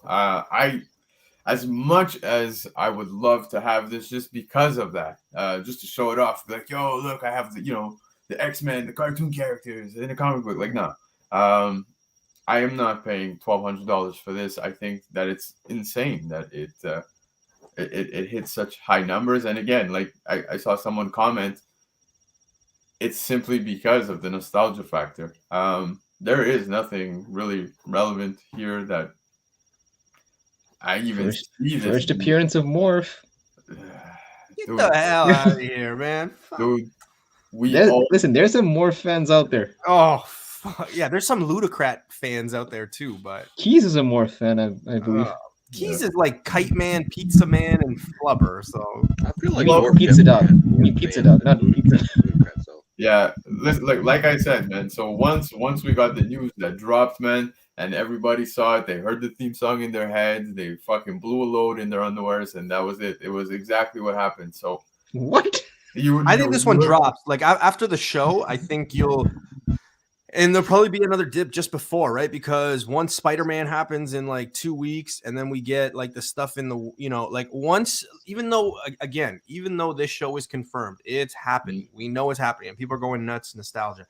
As much as I would love to have this just because of that, just to show it off, like, yo, look, I have the X-Men, the cartoon characters in a comic book. Like, no, I am not paying $1,200 for this. I think that it's insane that it hits such high numbers. And again, like I saw someone comment, it's simply because of the nostalgia factor. There is nothing really relevant here that I even see this. First appearance of Morph. Get Dude, the hell out of here, man. dude, Listen, there's some Morph fans out there. Oh, fuck. Yeah, there's some Ludocrat fans out there too, but Keys is a Morph fan, I believe. Keys is like Kite Man, Pizza Man, and Flubber. So I feel like Well, more Pizza people Dog. have You more mean Pizza fans Dog, not than Pizza. Ludacris, so. yeah, like I said, man. So once we got the news that dropped, man, and everybody saw it, they heard the theme song in their heads, they fucking blew a load in their underwears, and that was it. It was exactly what happened. So What? I think this one drops. Like after the show, I think and there'll probably be another dip just before, right? Because once Spider-Man happens in like 2 weeks, and then we get like the stuff in the, like once, even though this show is confirmed, it's happening. We know it's happening, and people are going nuts, nostalgia.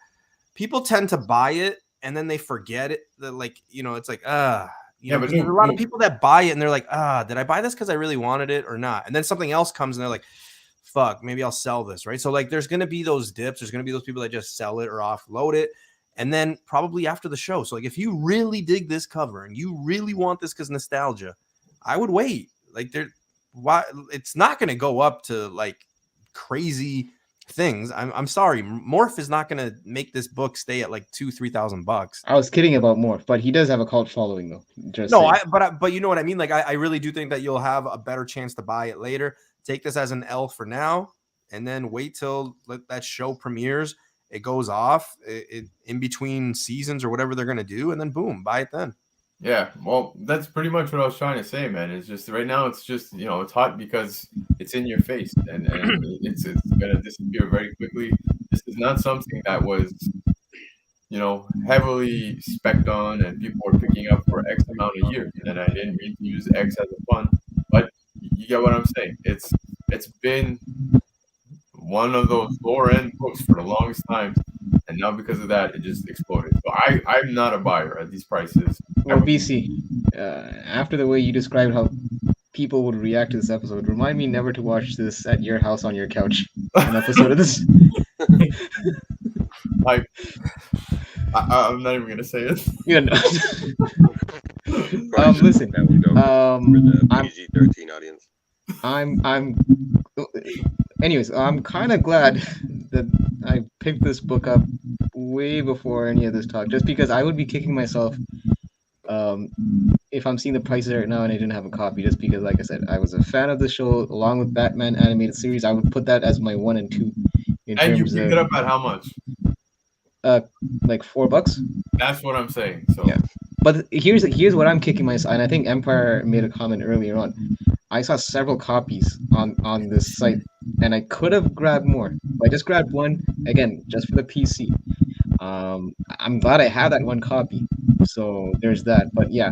People tend to buy it, and then they forget it. That like, it's like, but there's a lot of people that buy it, and they're like, did I buy this because I really wanted it or not? And then something else comes, and they're like, fuck, maybe I'll sell this, right? So like, there's going to be those dips. There's going to be those people that just sell it or offload it. And then probably after the show. So like, if you really dig this cover and you really want this because nostalgia, I would wait. Like it's not going to go up to like crazy things. I'm sorry. Morph is not going to make this book stay at like $2,000-$3,000. I was kidding about Morph, but he does have a cult following though. But you know what I mean? Like, I really do think that you'll have a better chance to buy it later. Take this as an L for now, and then wait till that show premieres. It goes off in between seasons or whatever they're going to do. And then boom, buy it then. Yeah, well, that's pretty much what I was trying to say, man. It's just right now, it's just, it's hot because it's in your face and it's going to disappear very quickly. This is not something that was, heavily spec'd on and people were picking up for X amount of years. And I didn't mean to use X as a fun, but you get what I'm saying. It's been one of those lower end books for the longest time, and now because of that, it just exploded. So I'm not a buyer at these prices. Well, BC, after the way you described how people would react to this episode, remind me never to watch this at your house on your couch. An episode of this. I'm not even gonna say it. Yeah, no. Listen. That would go for the PG-13 audience. Anyways, I'm kind of glad that I picked this book up way before any of this talk, just because I would be kicking myself if I'm seeing the prices right now and I didn't have a copy, just because, like I said, I was a fan of the show along with Batman animated series. I would put that as my 1 and 2. And you pick it up at how much? Like $4. That's what I'm saying. So yeah. But here's what I'm kicking myself, and I think Empire made a comment earlier on. I saw several copies on this site, and I could have grabbed more. I just grabbed one, again, just for the PC. I'm glad I have that one copy. So there's that. But yeah,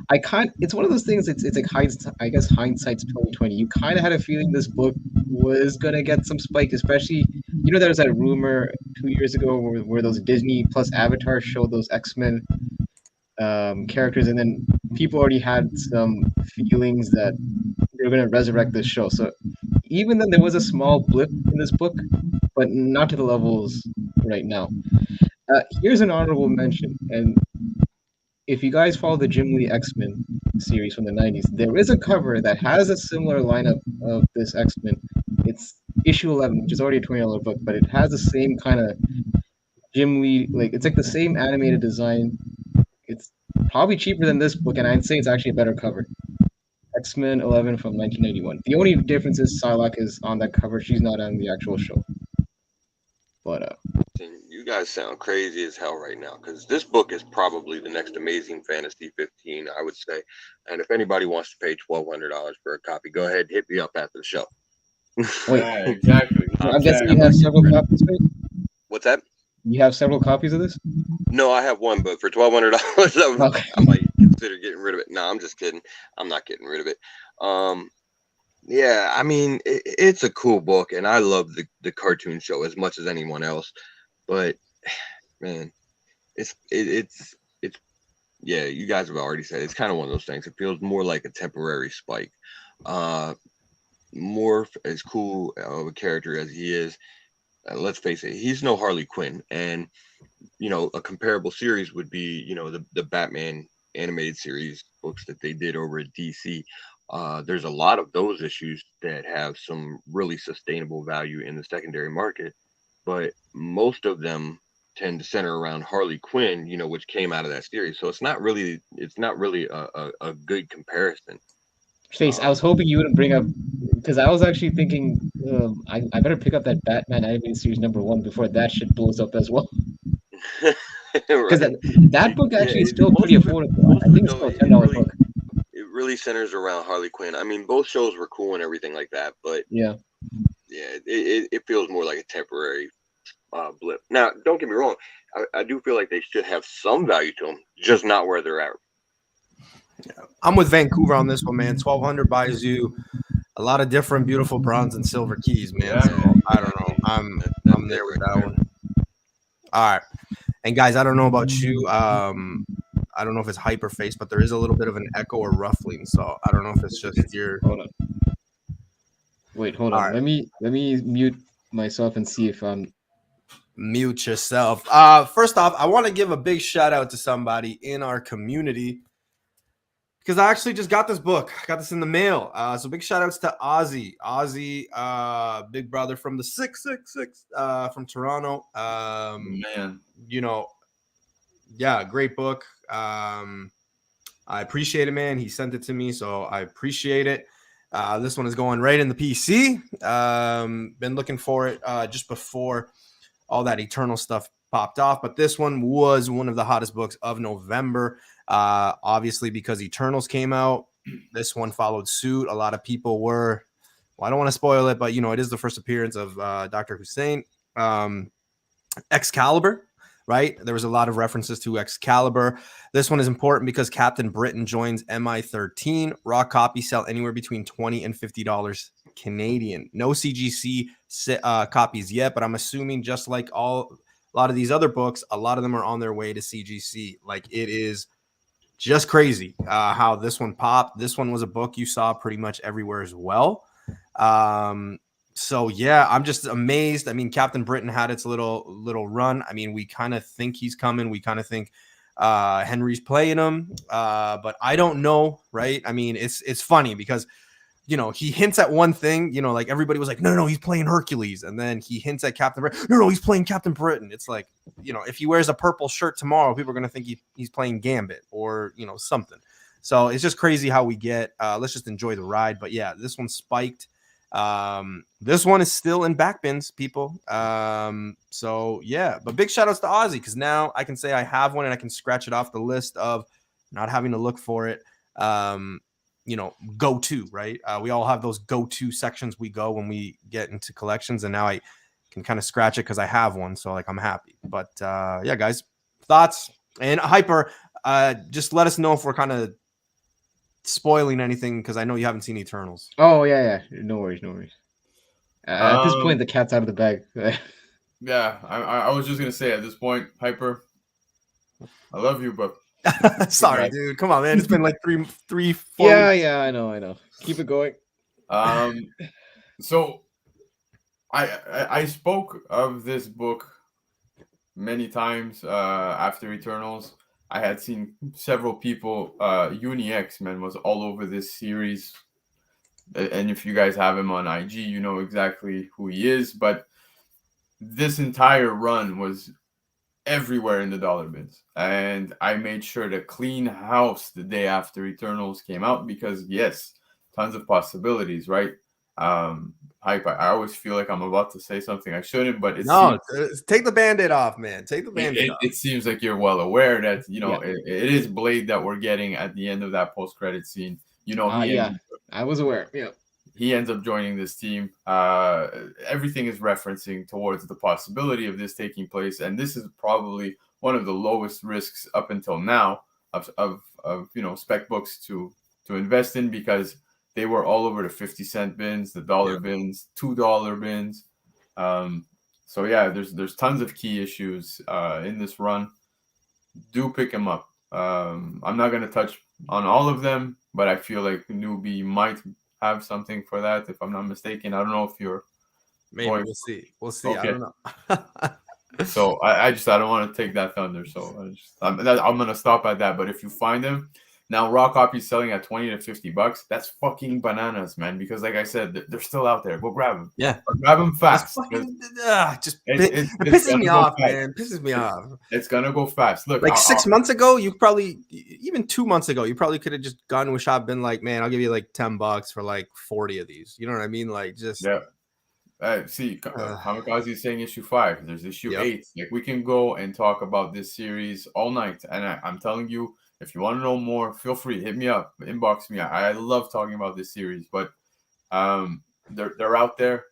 I can't. It's one of those things. It's like hindsight. I guess hindsight's 2020. You kind of had a feeling this book was gonna get some spike, especially there was that rumor 2 years ago where those Disney plus Avatar showed those X-Men characters, and then people already had some feelings that they were gonna resurrect this show. So even then, there was a small blip in this book, but not to the levels right now. Here's an honorable mention, and if you guys follow the Jim Lee X-Men series from the 90s, there is a cover that has a similar lineup of this X-Men. It's issue 11, which is already a $20 book, but it has the same kind of Jim Lee, like it's like the same animated design. It's probably cheaper than this book, and I'd say it's actually a better cover. X-Men 11 from 1991. The only difference is Psylocke is on that cover. She's not on the actual show. But you guys sound crazy as hell right now, because this book is probably the next Amazing Fantasy 15, I would say. And if anybody wants to pay $1,200 for a copy, go ahead, hit me up after the show. wait, Yeah, exactly. I'm guessing you have several copies, right? What's that? You have several copies of this? No, I have one, but for $1,200, Okay. I might consider getting rid of it. No, I'm just kidding. I'm not getting rid of it. Yeah, I mean, it's a cool book, and I love the cartoon show as much as anyone else. But man, it's yeah, you guys have already said it's kind of one of those things. It feels more like a temporary spike. Morph, as cool of a character as he is, let's face it, he's no Harley Quinn. And a comparable series would be the Batman animated series books that they did over at DC. There's a lot of those issues that have some really sustainable value in the secondary market, but most of them tend to center around Harley Quinn, which came out of that series. So it's not really a good comparison. Chase, I was hoping you wouldn't bring up, because I was actually thinking I better pick up that Batman animated series #1 before that shit blows up as well. Because Right. that book actually is still most pretty of it- affordable. most I of think it, it's though, still a $10 book. it really centers around Harley Quinn. I mean, both shows were cool and everything like that, but Yeah. it feels more like a temporary blip. Now, don't get me wrong, I do feel like they should have some value to them, just not where they're at. Yeah. I'm with Vancouver on this one, man. 1,200 buys you a lot of different beautiful bronze and silver keys, man. Yeah. So I don't know. I'm there with that one. All right. And guys, I don't know about you. I don't know if it's hyperface, but there is a little bit of an echo or ruffling. So I don't know if it's just your. Hold on. Wait, hold on. All right. Let me mute myself and see if I'm. Mute yourself. First off, I want to give a big shout out to somebody in our community because I actually just got this book. I got this in the mail. So big shout outs to Ozzy. Ozzy, big brother from the 666 from Toronto. Man. Yeah, great book. I appreciate it, man. He sent it to me, so I appreciate it. This one is going right in the PC. Been looking for it just before all that Eternal stuff popped off, but this one was one of the hottest books of November. Obviously, because Eternals came out, this one followed suit. A lot of people were, well, I don't want to spoil it, but it is the first appearance of Dr. Hussein. Excalibur, right? There was a lot of references to Excalibur. This one is important because Captain Britain joins MI13. Raw copies sell anywhere between $20 and $50 Canadian. No CGC copies yet, but I'm assuming just like a lot of these other books, a lot of them are on their way to CGC. Like, it is just crazy how this one popped. This one was a book you saw pretty much everywhere as well. So yeah, I'm just amazed. I mean, Captain Britain had its little run. I mean, we kind of think he's coming. We kind of think Henry's playing him, but I don't know, right? I mean, it's funny because he hints at one thing. Like everybody was like, no, he's playing Hercules, and then he hints at Captain Britain. No, he's playing Captain Britain. It's like, if he wears a purple shirt tomorrow, people are gonna think he's playing Gambit or something. So it's just crazy how we get. Let's just enjoy the ride. But yeah, this one spiked. This one is still in back bins, people. So yeah, but big shout outs to Ozzy because now I can say I have one and I can scratch it off the list of not having to look for it. Go to, right? We all have those go to sections we go when we get into collections, and now I can kind of scratch it because I have one. So like I'm happy. But yeah, guys, thoughts and Hyper. Just let us know if we're kind of spoiling anything because I know you haven't seen Eternals. Oh yeah. No worries. At this point, the cat's out of the bag. Yeah, I was just gonna say at this point, Hyper, I love you, but Sorry, dude. Come on, man. It's been like 4 Yeah. I know. Keep it going. So I spoke of this book many times after Eternals. I had seen several people. UniX man was all over this series, and if you guys have him on IG, you know exactly who he is. But this entire run was everywhere in the dollar bins, and I made sure to clean house the day after Eternals came out because yes, tons of possibilities, right? Hype. I always feel like I'm about to say something I shouldn't, but take the Band-Aid off, man. Take the Band-Aid off. It seems like you're well aware that it is Blade that we're getting at the end of that post-credit scene. I was aware. Yeah. He ends up joining this team. Everything is referencing towards the possibility of this taking place, and this is probably one of the lowest risks up until now of spec books to invest in because they were all over the 50-cent bins, the dollar bins, $2 bins. So yeah, there's tons of key issues in this run. Do pick them up. I'm not gonna touch on all of them, but I feel like Newbie might have something for that if I'm not mistaken. I don't know if you're maybe we'll see. Okay. I don't know. So I don't want to take that thunder. So I'm gonna stop at that. But if you find them now, raw copies selling at $20 to $50. That's fucking bananas, man. Because like I said, they're still out there. Go grab them. Yeah, or grab them fast. It pisses me off, man. Pisses me off. It's gonna go fast. Look, like 6 months ago, you probably even 2 months ago, you probably could have just gone to a shop, been like, man, I'll give you like $10 for like 40 of these. You know what I mean? Like just see, Kamikaze is saying issue 5. There's issue 8. Like we can go and talk about this series all night, and I'm telling you. If you want to know more, feel free. Hit me up. Inbox me. I love talking about this series. But they're out there.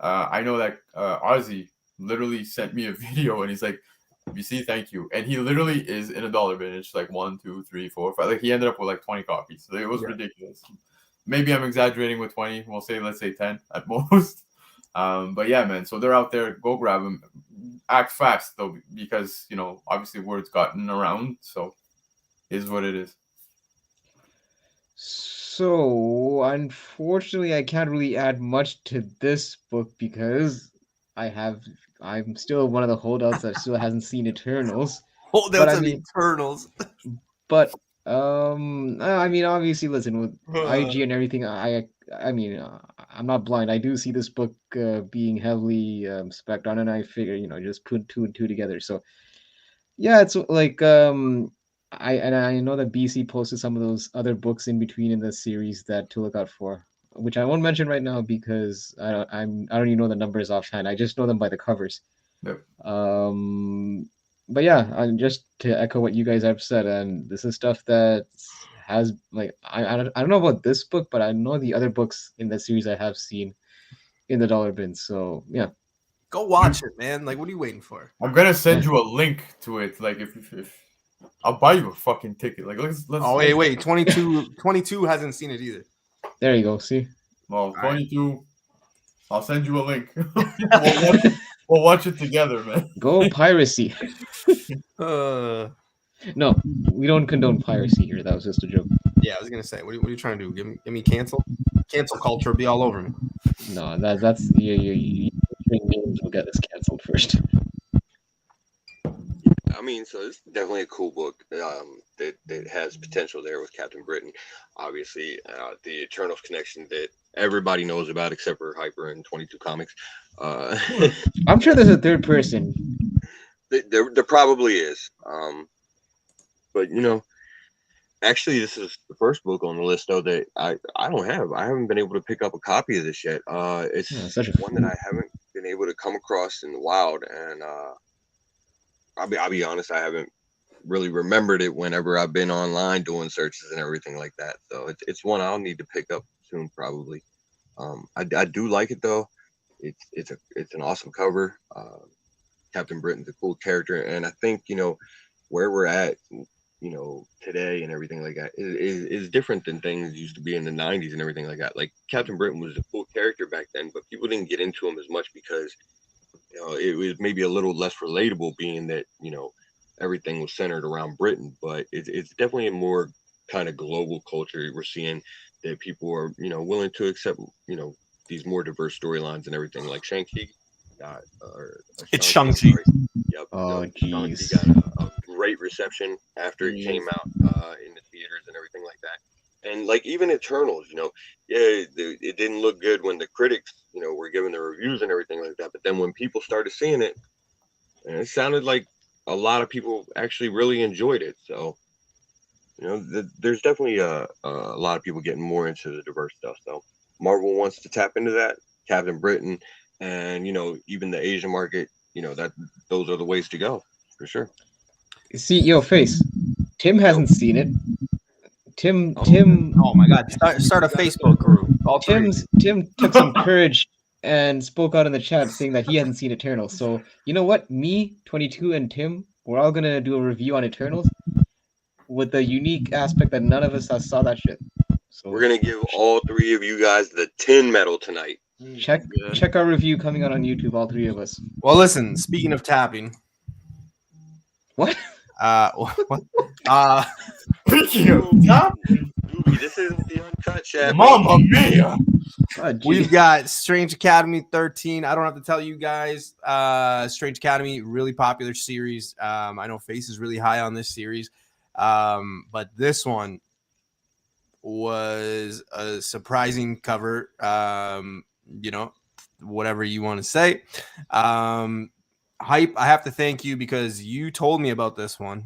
I know that Ozzy literally sent me a video and he's like, BC, thank you. And he literally is in a dollar bin. It's like 1, 2, 3, 4, 5. Like he ended up with like 20 copies. So it was ridiculous. Maybe I'm exaggerating with 20. Let's say 10 at most. But yeah, man. So they're out there. Go grab them. Act fast though, because obviously word's gotten around. So is what it is. So unfortunately, I can't really add much to this book because I'm still one of the holdouts that still hasn't seen Eternals. Eternals. But I mean, obviously, listen, with IG and everything, I mean, I'm not blind. I do see this book being heavily spec'd on, and I figure, just put 2 and 2 together. So yeah, it's like I know that BC posted some of those other books in between in the series that to look out for, which I won't mention right now because I don't even know the numbers offhand. I just know them by the covers. Yep. But yeah, just to echo what you guys have said, and this is stuff that has like I don't know about this book, but I know the other books in the series I have seen in the dollar bin. So yeah, go watch it, man. Like, what are you waiting for? I'm gonna send you a link to it. Like if I'll buy you a fucking ticket. Like let's. Oh wait, 22 hasn't seen it either. There you go. See. Well, 22. Right. I'll send you a link. we'll watch it together, man. Go piracy. No, we don't condone piracy here. That was just a joke. Yeah, I was gonna say, what are you trying to do? Give me cancel? Cancel culture be all over me. No, that's you will get this canceled first. I mean, so it's definitely a cool book that has potential there with Captain Britain. Obviously, the Eternals connection that everybody knows about except for Hyper and 22 Comics. I'm sure there's a third person. There probably is. But, actually, this is the first book on the list, though, that I don't have. I haven't been able to pick up a copy of this yet. It's one that I haven't been able to come across in the wild, and I'll be honest, I haven't really remembered it whenever I've been online doing searches and everything like that. So it's one I'll need to pick up soon, probably. I do like it though. it's an awesome cover. Captain Britain's a cool character, and I think where we're at, today and everything like that is different than things used to be in the 90s and everything like that. Like Captain Britain was a cool character back then, but people didn't get into him as much because it was maybe a little less relatable, being that everything was centered around Britain. But it's definitely a more kind of global culture. We're seeing that people are willing to accept these more diverse storylines and everything. Like Shang-Chi got It's Shang-Chi. Yep. Oh, Shang-Chi jeez. got a great reception after it came out in the theaters and everything like that. And like even Eternals, it didn't look good when the critics, were giving the reviews and everything like that. But then when people started seeing it, and it sounded like a lot of people actually really enjoyed it. So, there's definitely a lot of people getting more into the diverse stuff. So Marvel wants to tap into that. Captain Britain, and even the Asian market, that those are the ways to go for sure. See, yo, Face. Tim hasn't seen it. Tim. Oh my God! Start a Facebook group. All three. Tim took some courage and spoke out in the chat saying that he hasn't seen Eternals. So you know what? Me, 22, and Tim, we're all gonna do a review on Eternals with the unique aspect that none of us saw that shit. So we're gonna give all three of you guys the 10 medal tonight. Check our review coming out on YouTube, all three of us. Well, listen. Speaking of tapping, what? What? Speaking of tapping, this isn't the uncut chat. Mamma mia! We've got Strange Academy 13. I don't have to tell you guys. Strange Academy, really popular series. I know Face is really high on this series, but this one was a surprising cover. Whatever you want to say. Hype, I have to thank you because you told me about this one,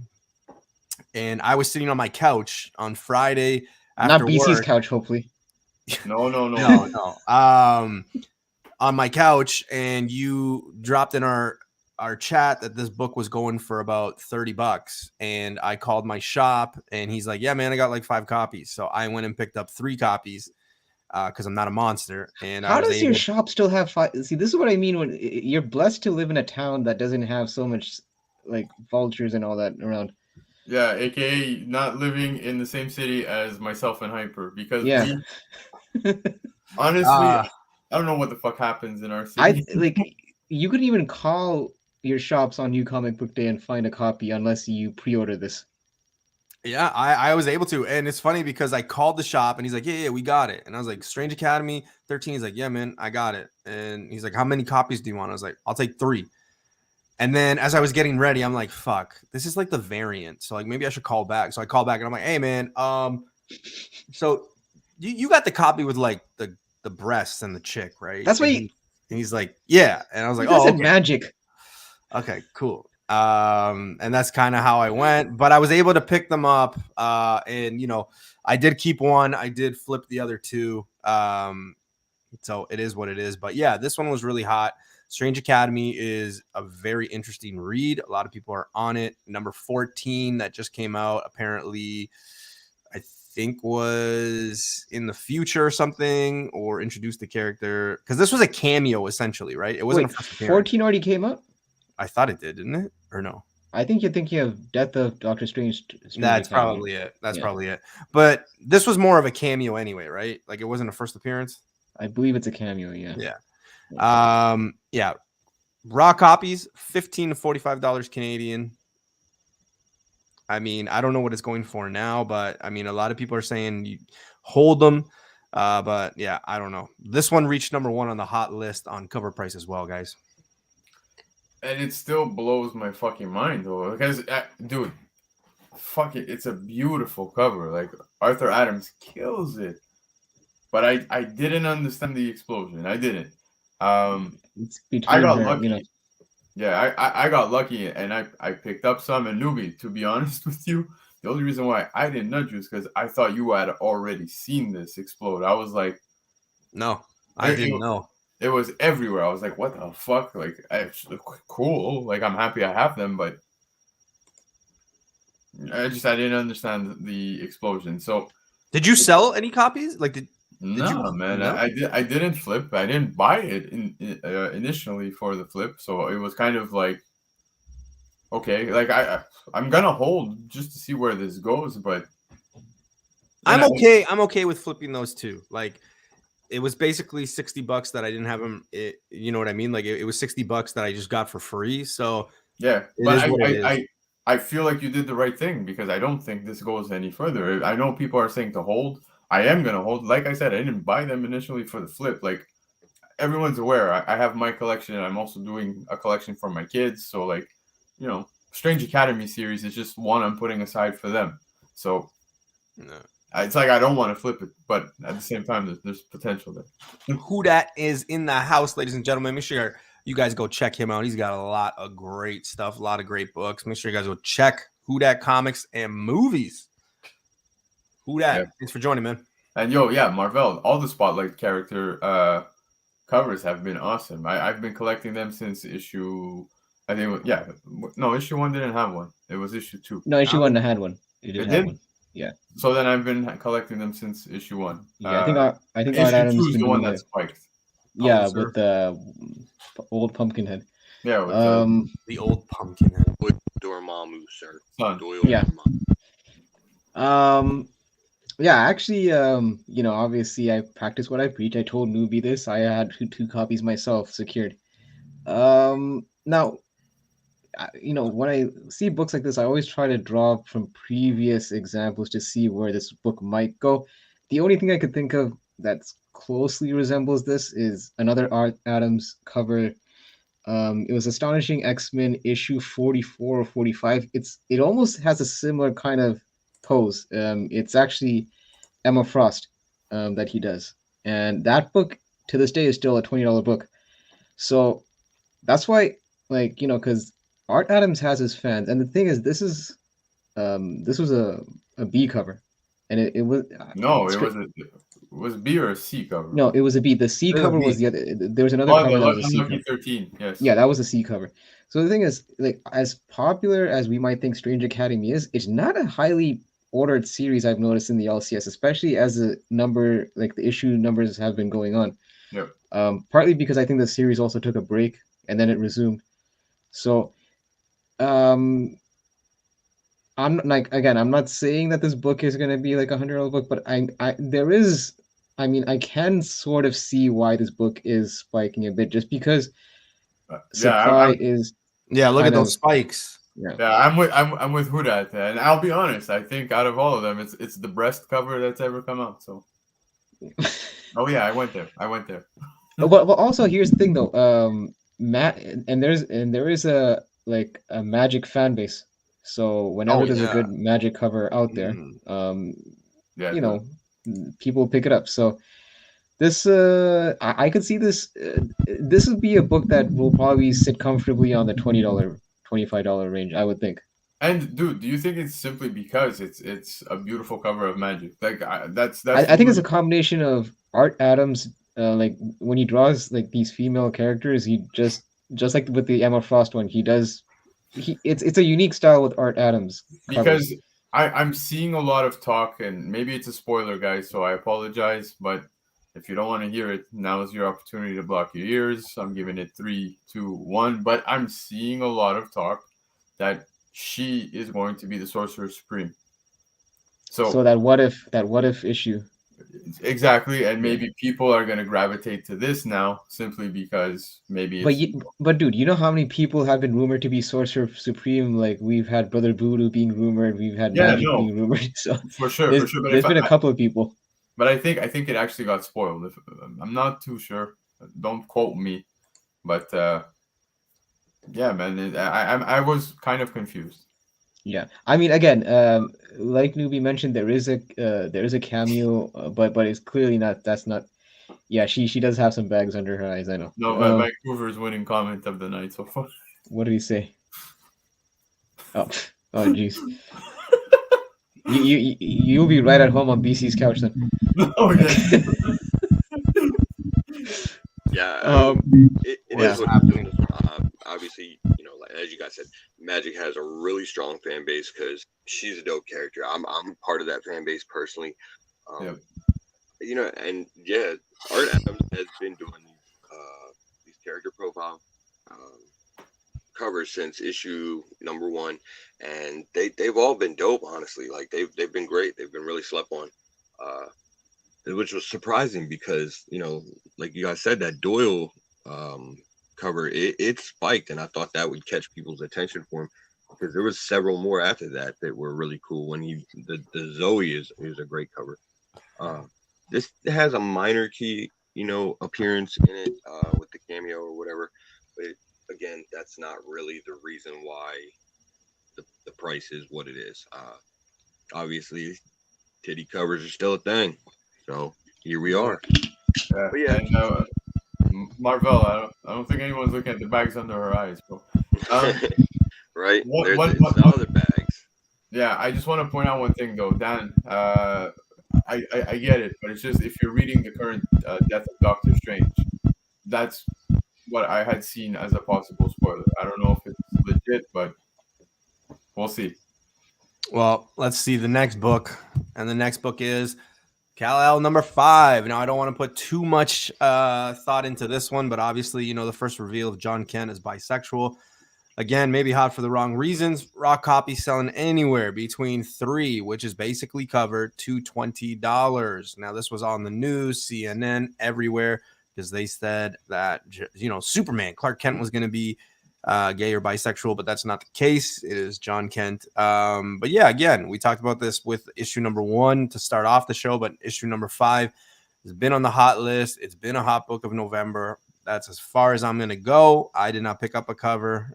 and I was sitting on my couch on Friday after Not BC's work. couch, hopefully. No. On my couch, and you dropped in our chat that this book was going for about $30, and I called my shop, and he's like, "Yeah, man, I got like 5 copies." So I went and picked up 3 copies because I'm not a monster. And how does your shop still have 5? See, this is what I mean when you're blessed to live in a town that doesn't have so much like vultures and all that around. Yeah, aka not living in the same city as myself and Hyper, because honestly, I don't know what the fuck happens in our city. You could even call your shops on New Comic Book Day and find a copy unless you pre-order this. Yeah, I was able to. And it's funny because I called the shop and he's like, yeah, we got it. And I was like, Strange Academy 13. He's like, yeah, man, I got it. And he's like, how many copies do you want? I was like, I'll take 3. And then as I was getting ready, I'm like, fuck, this is like the variant. So like maybe I should call back. So I call back and I'm like, hey, man, so you got the copy with like the breasts and the chick, right? That's what and he's like, yeah. And I was like, oh, okay. Magic. Okay, cool. And that's kind of how I went, but I was able to pick them up. And I did keep one. I did flip the other 2. So it is what it is. But yeah, this one was really hot. Strange Academy is a very interesting read. A lot of people are on it. Number 14 that just came out, apparently, I think was in the future or something, or introduced the character, because this was a cameo essentially, right? It wasn't a first appearance. 14 already came out? I thought it did, didn't it? Or no? I think you're thinking of Death of Doctor Strange. That's probably it. That's probably it. But this was more of a cameo anyway, right? Like it wasn't a first appearance. I believe it's a cameo, yeah. Yeah. Raw copies, $15 to $45 Canadian. I mean, I don't know what it's going for now, but I mean, a lot of people are saying you hold them. But yeah, I don't know. This one reached number 1 on the hot list on cover price as well, guys. And it still blows my fucking mind, though, because, dude, fuck it, it's a beautiful cover. Like, Arthur Adams kills it. But I didn't understand the explosion. I didn't. I got lucky. Yeah, I got lucky, and I picked up some. And Newbie, to be honest with you, the only reason why I didn't nudge you is because I thought you had already seen this explode. I was like, no, I didn't know. It was everywhere. I was like, what the fuck? Like, it's cool. Like, I'm happy I have them, but I didn't understand the explosion. So, did you sell any copies? Like, No, man. No? I didn't flip. I didn't buy it initially for the flip, so it was kind of like okay, like I'm gonna hold just to see where this goes, but and I'm okay. I'm okay with flipping those two. Like it was basically $60 that I didn't have them. You know what I mean? Like it was $60 that I just got for free. So yeah, it but is what it is. I feel like you did the right thing because I don't think this goes any further. I know people are saying to hold. I am gonna hold. Like I said, I didn't buy them initially for the flip. Like everyone's aware, I have my collection, and I'm also doing a collection for my kids. So like, Strange Academy series is just one I'm putting aside for them. So No. it's like I don't want to flip it, but at the same time, there's potential there. Who that is in the house, ladies and gentlemen. Make sure you guys go check him out. He's got a lot of great stuff, a lot of great books. Make sure you guys go check Who Dat Comics and Movies. Who Dat? Yeah. Thanks for joining, man. And Marvel, all the Spotlight character covers have been awesome. I've been collecting them since issue. I think no, issue 1 didn't have one. It was issue 2. No, issue 1 had one. It did It have did? one. Yeah. So then I've been collecting them since issue 1. Yeah, I think Art issue Adams 2 is been the one doing that spiked. Yeah, Pulitzer. with the old Pumpkinhead. Yeah, with The old Pumpkinhead. Dormammu, sir. Son. Doyle Yeah. Dormammu. Yeah, actually, obviously I practice what I preach. I told Newbie this. I had two copies myself secured. Now, when I see books like this, I always try to draw from previous examples to see where this book might go. The only thing I could think of that's closely resembles this is another Art Adams cover. It was Astonishing X-Men issue 44 or 45. It almost has a similar kind of pose. It's actually Emma Frost that he does, and that book to this day is still a $20 book. So that's why, because Art Adams has his fans, and the thing is, this was a B cover, and it was No, it was a B or a C cover. No, it was a B. The C It was a cover was B. the other. There was another Oh, cover the that was a C Unlucky cover. 13. Yes. Yeah, that was a C cover. So the thing is, like, as popular as we might think Strange Academy is, it's not a highly ordered series I've noticed in the LCS, especially as the issue numbers have been going on. Yep. Partly because I think the series also took a break and then it resumed. So, I'm not saying that this book is gonna be like $100 book, but I can sort of see why this book is spiking a bit, just because supply is. Yeah, look at those spikes. Yeah, I'm with Hudat, and I'll be honest. I think out of all of them, it's the best cover that's ever come out. So, oh yeah, I went there. But also here's the thing though, Matt, and there is a Magic fan base. So whenever there's a good Magic cover out there, people pick it up. So this I could see this. This would be a book that will probably sit comfortably on the $20, $25 range, I would think. And dude, do you think it's simply because it's a beautiful cover of Magic? Like that's I think it's a combination of Art Adams, when he draws these female characters, he just like with the Emma Frost one, it's a unique style with Art Adams covers. Because I'm seeing a lot of talk, and maybe it's a spoiler, guys, so I apologize, but if you don't want to hear it, now is your opportunity to block your ears. I'm giving it 3, 2, 1, but I'm seeing a lot of talk that she is going to be the Sorcerer Supreme. So that what if issue. Exactly, and maybe people are going to gravitate to this now simply because maybe it's... But dude, you know how many people have been rumored to be Sorcerer Supreme? Like, we've had Brother Voodoo being rumored, we've had Magic being rumored. So for sure. But there's been a couple of people. But I think it actually got spoiled. I'm not too sure. Don't quote me, but yeah, man, I was kind of confused. Yeah, I mean, again, like Newbie mentioned, there is a cameo, but it's clearly not. That's not. Yeah, she does have some bags under her eyes. I know. No, but Vancouver's winning comment of the night so far. What did he say? Oh, jeez. You'll be right at home on BC's couch then. Oh yeah. Yeah. It is what's happening. Obviously, as you guys said, Magic has a really strong fan base because she's a dope character. I'm part of that fan base personally. And yeah, Art Adams has been doing these character profile covers since issue number 1, and they've all been dope. Honestly, like they've been great. They've been really slept on, which was surprising because like you guys said, that Doyle cover it spiked, and I thought that would catch people's attention for him because there was several more after that that were really cool. When the Zoe is a great cover. This has a minor key, appearance in it with the cameo or whatever, but again, that's not really the reason why the price is what it is. Obviously, titty covers are still a thing, so here we are. Yeah. But yeah, And Marvel, I don't think anyone's looking at the bags under her eyes, bro. right? There's what, other bags. Yeah, I just want to point out one thing though, Dan. I get it, but it's just if you're reading the current Death of Doctor Strange, that's what I had seen as a possible spoiler. I don't know if it's legit, but we'll see. Well, let's see the next book, and the next book is Kal-El number 5. Now, I don't want to put too much thought into this one, but obviously, the first reveal of John Kent as bisexual. Again, maybe hot for the wrong reasons. Raw copy selling anywhere between $3, which is basically covered, to $20. Now, this was on the news, CNN, everywhere, because they said that, Superman, Clark Kent, was going to be gay or bisexual, but that's not the case. It is John Kent. But yeah, again, we talked about this with issue number 1 to start off the show, but issue number 5 has been on the hot list. It's been a hot book of November. That's as far as I'm going to go. I did not pick up a cover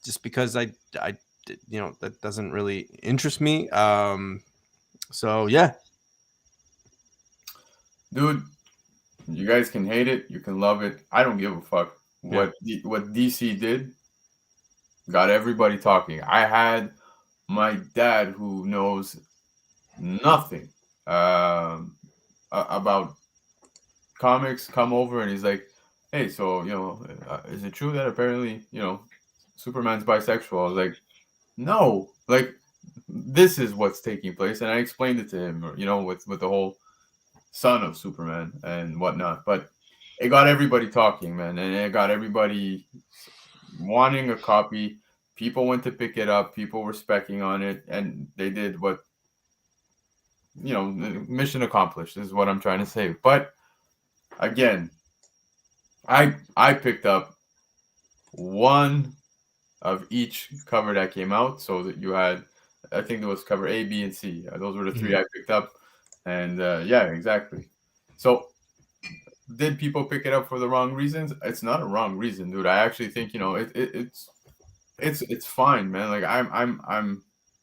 just because I that doesn't really interest me. So yeah. Dude, you guys can hate it. You can love it. I don't give a fuck. What DC did got everybody talking. I had my dad, who knows nothing about comics, come over, and he's like, hey, so is it true that apparently Superman's bisexual? I was like, no, like this is what's taking place. And I explained it to him, with the whole son of Superman and whatnot. But it got everybody talking, man, and it got everybody wanting a copy. People went to pick it up. People were specking on it, and they did what, mission accomplished is what I'm trying to say. But again, I picked up one of each cover that came out, so that you had, I think there was cover A, B, and C. Those were the 3 I picked up, and yeah, exactly. So, did people pick it up for the wrong reasons? It's not a wrong reason, dude. I actually think it's fine, man. Like I'm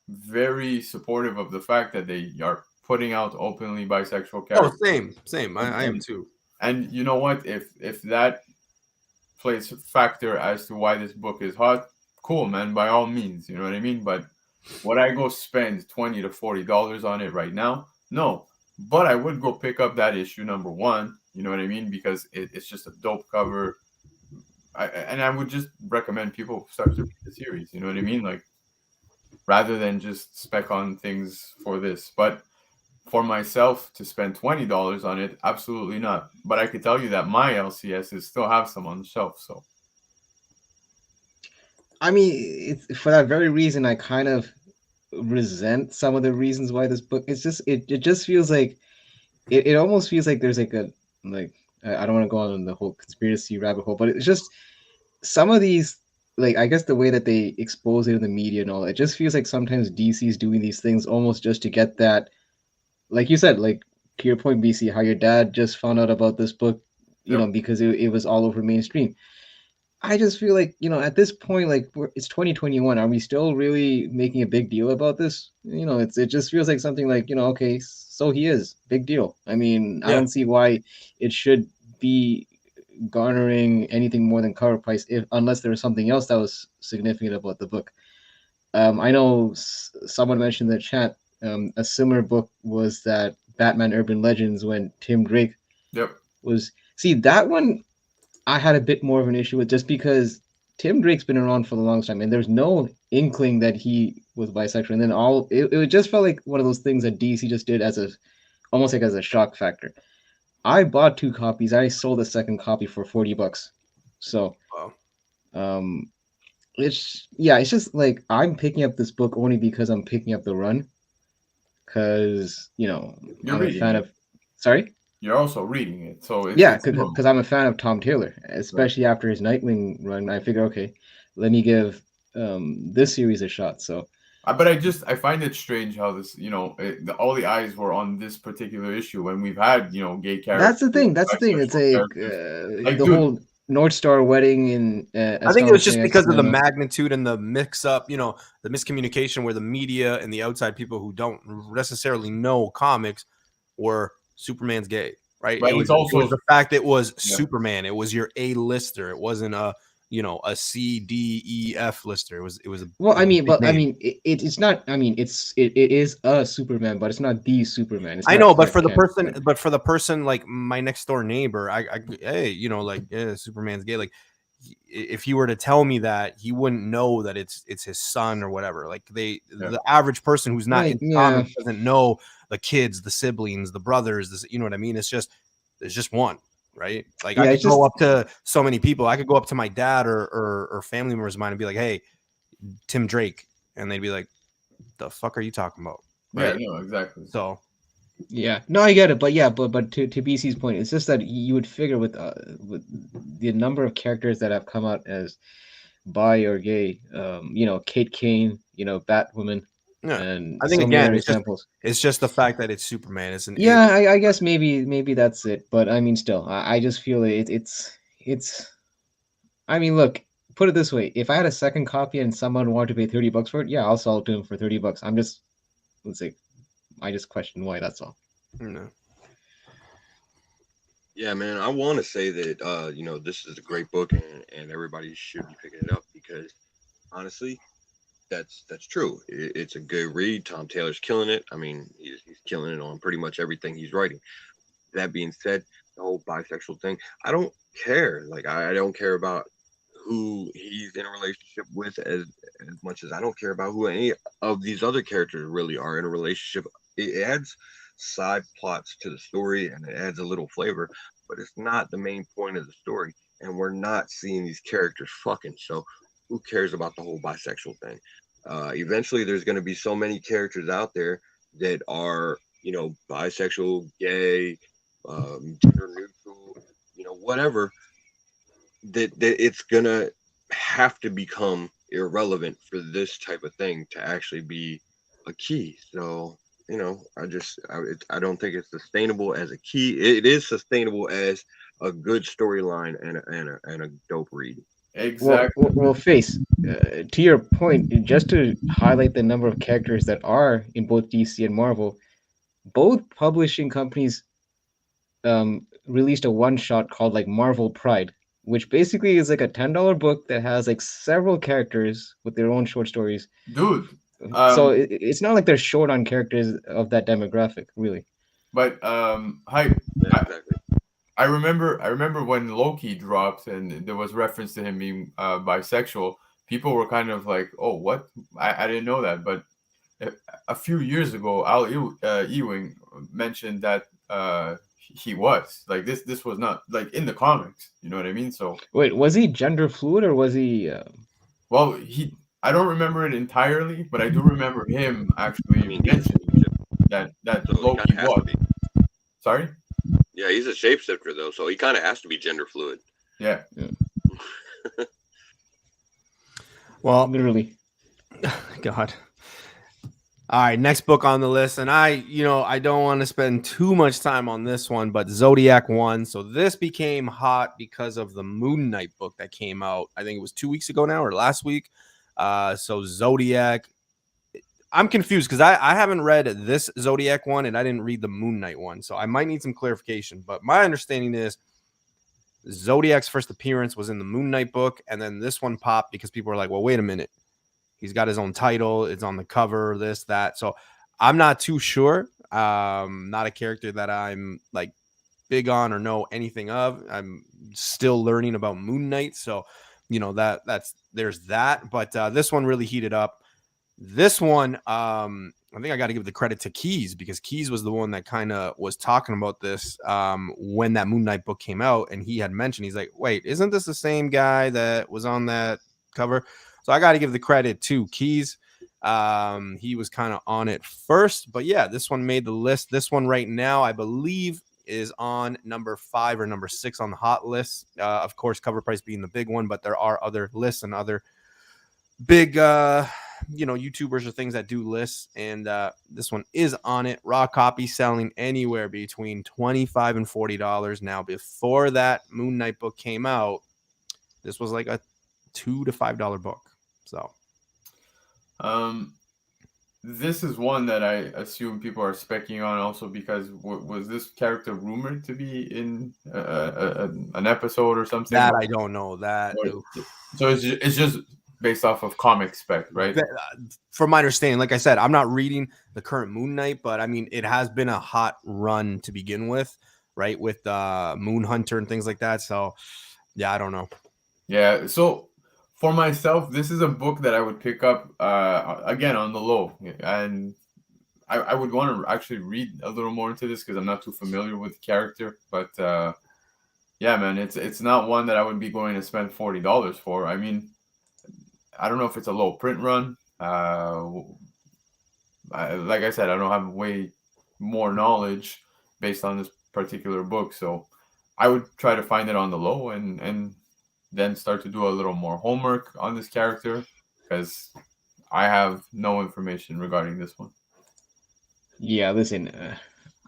very supportive of the fact that they are putting out openly bisexual characters. Oh, same. I am too. And you know what? If that plays a factor as to why this book is hot, cool, man. By all means, you know what I mean. But would I go spend $20 to $40 on it right now? No. But I would go pick up that issue number 1. You know what I mean? Because it's just a dope cover. I would just recommend people start to read the series. You know what I mean? Like, rather than just spec on things for this. But for myself to spend $20 on it, absolutely not. But I could tell you that my LCSs still have some on the shelf. So, I mean, it's for that very reason I kind of resent some of the reasons why this book. It's just it just feels like it almost feels like there's like I don't want to go on the whole conspiracy rabbit hole, but it's just some of these, like, I guess the way that they expose it in the media and all, it just feels like sometimes DC's doing these things almost just to get that, like you said, like to your point, BC, how your dad just found out about this book, because it was all over mainstream. I just feel like, at this point, like it's 2021. Are we still really making a big deal about this? It just feels like something like, okay, so he is big deal. I mean, I don't see why it should be garnering anything more than cover price, unless there was something else that was significant about the book. I know someone mentioned in the chat a similar book was that Batman Urban Legends, when Tim Drake was. See, that one I had a bit more of an issue with, just because Tim Drake's been around for the longest time, and there's no inkling that he was bisexual. And then it just felt like one of those things that DC just did as almost like as a shock factor. I bought 2 copies. I sold the second copy for $40. So Wow. um, it's just like I'm picking up this book only because I'm picking up the run, because You're I'm a reading fan it. of. Sorry. You're also reading it, so Yeah, it's normal. because I'm a fan of Tom Taylor, especially after his Nightwing run. I figure, okay, let me give this series a shot. So But I find it strange how this, all the eyes were on this particular issue when we've had, gay characters, that's the thing. That's the thing. It's bisexual like characters. Like, the dude, whole North Star wedding and I think it was just Astonishing because of the X-Men. magnitude and the mix-up, the miscommunication where the media and the outside people who don't necessarily know comics were Superman's gay, right? but It it's was also the fact it was Yeah. Superman. It was your A-lister. It wasn't a C, D, E, F lister. It was Well, I mean, big but I name. mean, it's not. I mean, it is a Superman, but it's not the Superman. It's I not know, but Clark for the Kent, person like my next door neighbor, hey, Superman's gay. Like, if he were to tell me that, he wouldn't know that it's his son or whatever. Like the average person who's not in comics doesn't know the kids, the siblings, the brothers. This, you know what I mean? It's just one, right? Like, I could go up to so many people. I could go up to my dad or family members of mine and be like, hey, Tim Drake, and they'd be like, the fuck are you talking about? Right? Yeah, no, exactly. So. Yeah, no, I get it, but yeah, but to BC's point, it's just that you would figure with the number of characters that have come out as bi or gay, Kate Kane, Batwoman, Yeah, and I think so many again, other examples. it's just the fact that it's Superman. It's an Yeah, I guess maybe that's it, but I mean, still, I just feel it's. I mean, look, put it this way: if I had a second copy and someone wanted to pay $30 for it, yeah, I'll sell it to him for $30. Let's say, I just question why. That's all. No. Yeah, man, I want to say that this is a great book and everybody should be picking it up because honestly, that's true. It's a good read. Tom Taylor's killing it. I mean, he's killing it on pretty much everything he's writing. That being said, the whole bisexual thing, I don't care. Like, I don't care about who he's in a relationship with as much as I don't care about who any of these other characters really are in a relationship. It adds side plots to the story and it adds a little flavor, but it's not the main point of the story. And we're not seeing these characters fucking. So who cares about the whole bisexual thing? Eventually, there's going to be so many characters out there that are, bisexual, gay, gender neutral, whatever, that it's gonna have to become irrelevant for this type of thing to actually be a key. So I don't think it's sustainable as a key. It is sustainable as a good storyline and a dope read. Exactly. Well, Face, to your point, just to highlight the number of characters that are in both DC and Marvel, both publishing companies released a one-shot called like Marvel Pride, which basically is like a $10 book that has like several characters with their own short stories. Dude. So it's not like they're short on characters of that demographic, really. But hype. Yeah, exactly. I remember when Loki dropped and there was reference to him being bisexual. People were kind of like, "Oh, what? I didn't know that." But a few years ago, Ewing mentioned that he was like this was not like in the comics. You know what I mean? So Wait, was he gender fluid or was he? well, I don't remember it entirely, but I do remember him actually mentioning that So Loki has was. to be. Sorry? Yeah, he's a shapeshifter though, so he kind of has to be gender fluid. Yeah. Well, Literally. God. All right, next book on the list, and I don't want to spend too much time on this one, but Zodiac 1. So this became hot because of the Moon Knight book that came out. I think it was 2 weeks ago now or last week. So Zodiac. I'm confused because I haven't read this Zodiac one and I didn't read the Moon Knight one. So I might need some clarification. But my understanding is Zodiac's first appearance was in the Moon Knight book. And then this one popped because people were like, well, wait a minute. He's got his own title. It's on the cover, this, that. So I'm not too sure. Not a character that I'm like big on or know anything of. I'm still learning about Moon Knight. So, there's that. But this one really heated up. This one, I think I got to give the credit to Keys, because Keys was the one that kind of was talking about this when that Moon Knight book came out, and he had mentioned, he's like, wait, isn't this the same guy that was on that cover? So I got to give the credit to Keys. He was kind of on it first, but yeah, this one made the list. This one right now, I believe, is on number 5 or number 6 on the hot list. Of course, cover price being the big one, but there are other lists and other big YouTubers or things that do lists, and this one is on it. Raw copy selling anywhere between $25 and $40. Now, before that Moon Knight book came out, this was like a $2 to $5 book. So this is one that I assume people are specking on, also because was this character rumored to be in an episode or something? that I don't know. That so it's just based off of comic spec, right? From my understanding, like I said, I'm not reading the current Moon Knight, but I mean, it has been a hot run to begin with, right? With Moon Hunter and things like that. So yeah, I don't know. Yeah. So for myself, this is a book that I would pick up again on the low, and I would want to actually read a little more into this because I'm not too familiar with the character. But yeah, man, it's not one that I would be going to spend $40 for. I mean, I don't know if it's a low print run. Like I said, I don't have way more knowledge based on this particular book, so I would try to find it on the low and then start to do a little more homework on this character, because I have no information regarding this one. Yeah, listen,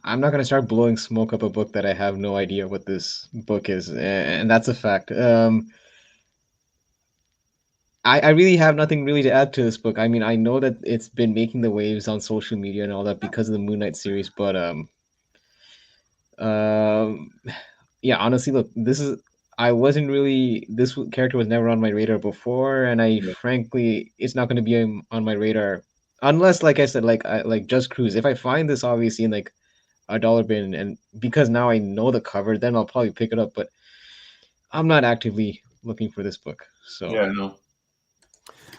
I'm not gonna start blowing smoke up a book that I have no idea what this book is, and that's a fact. I really have nothing really to add to this book. I mean, I know that it's been making the waves on social media and all that because of the Moon Knight series, but um, yeah, honestly, look, I wasn't really this character was never on my radar before, and Yeah. frankly, it's not going to be on my radar unless, like I said, like Just Cruise. If I find this obviously in like a dollar bin, and because now I know the cover, then I'll probably pick it up. But I'm not actively looking for this book, so. Yeah, no.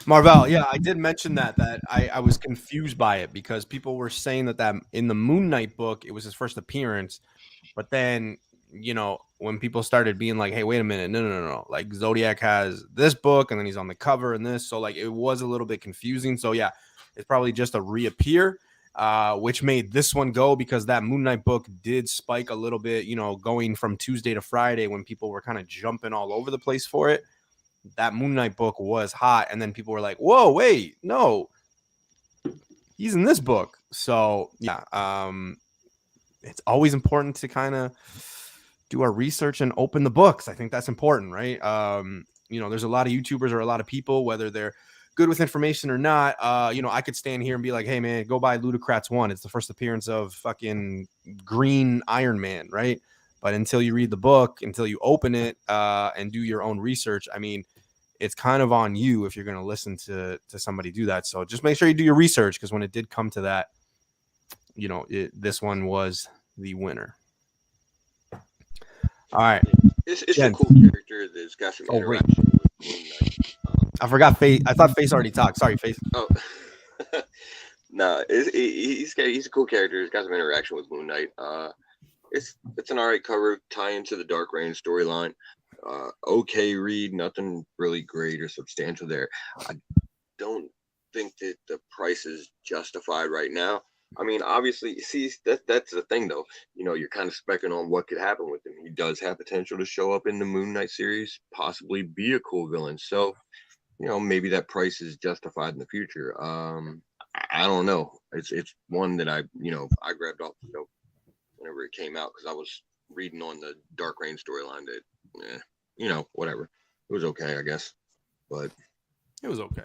Marvel, yeah, I did mention that I was confused by it because people were saying that in the Moon Knight book it was his first appearance, but then when people started being like, hey, wait a minute, no, like Zodiac has this book and then he's on the cover and this, so like it was a little bit confusing. So yeah, it's probably just a reappear, which made this one go, because that Moon Knight book did spike a little bit, going from Tuesday to Friday when people were kind of jumping all over the place for it. That Moon Knight book was hot, and then people were like, whoa, wait, no, he's in this book. So yeah, it's always important to kind of do our research and open the books. I think that's important, right? There's a lot of YouTubers or a lot of people, whether they're good with information or not, I could stand here and be like, hey man, go buy Ludocrats 1. It's the first appearance of fucking Green Iron Man, right? But until you read the book, until you open it and do your own research, I mean, it's kind of on you if you're going to listen to somebody do that. So just make sure you do your research, because when it did come to that, this one was the winner. All right. It's a cool character that's got some interaction with Moon Knight. I forgot Face. I thought Face already talked. Sorry, Face. Oh. No, he's a cool character. He's got some interaction with Moon Knight. It's an alright cover, tie into the Dark Reign storyline. Okay read, nothing really great or substantial there. I don't think that the price is justified right now. I mean, obviously, see, that's the thing, though. You're kind of specking on what could happen with him. He does have potential to show up in the Moon Knight series, possibly be a cool villain. So, maybe that price is justified in the future. I don't know. It's one that I grabbed off the show whenever it came out, because I was reading on the Dark Reign storyline that, whatever. It was okay, I guess, but it was okay.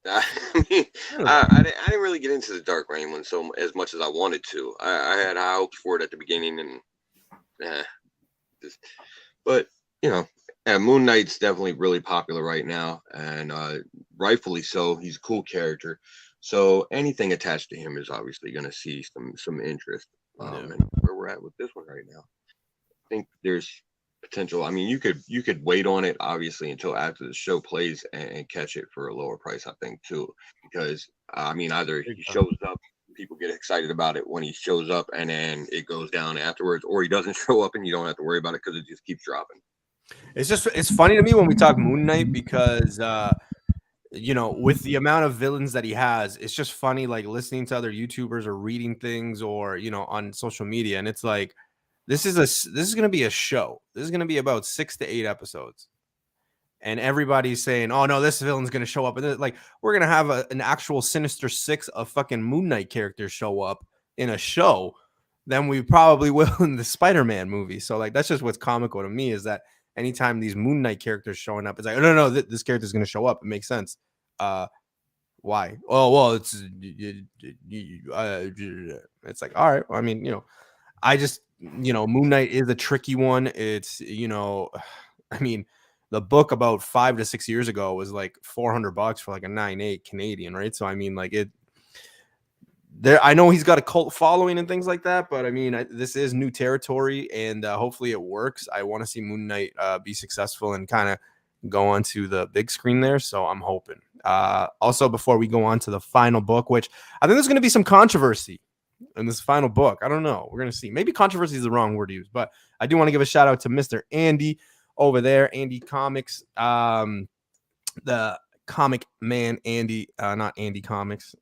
I mean, I didn't really get into the Dark Reign one as much as I wanted to. I had high hopes for it at the beginning, and but Moon Knight's definitely really popular right now, and rightfully so. He's a cool character, so anything attached to him is obviously going to see some interest. And where we're at with this one right now, I think there's potential. I mean, you could wait on it obviously until after the show plays and catch it for a lower price, I think, too, because I mean, either Big he time. shows up, people get excited about it when he shows up, and then it goes down afterwards, or he doesn't show up and you don't have to worry about it because it just keeps dropping. It's funny to me when we talk Moon Knight because with the amount of villains that he has, it's just funny like listening to other YouTubers or reading things or on social media, and it's like this is going to be a show. This is going to be about 6 to 8 episodes. And everybody's saying, "Oh no, this villain's going to show up." And like we're going to have an actual Sinister Six of fucking Moon Knight characters show up in a show than we probably will in the Spider-Man movie. So like that's just what's comical to me is that anytime these Moon Knight characters showing up, it's like, no, this character's going to show up. It makes sense. Why? Oh, well, it's like, all right. I mean, I just, Moon Knight is a tricky one. It's, I mean, the book about 5 to 6 years ago was like $400 for like a 9.8 Canadian, right? So I mean, like I know he's got a cult following and things like that, but I mean, this is new territory, and hopefully it works. I want to see Moon Knight be successful and kind of go onto the big screen there, so I'm hoping. Also, before we go on to the final book, which I think there's going to be some controversy in this final book. I don't know. We're going to see. Maybe controversy is the wrong word to use, but I do want to give a shout out to Mr. Andy over there, Andy Comics, the comic man Andy, not Andy Comics.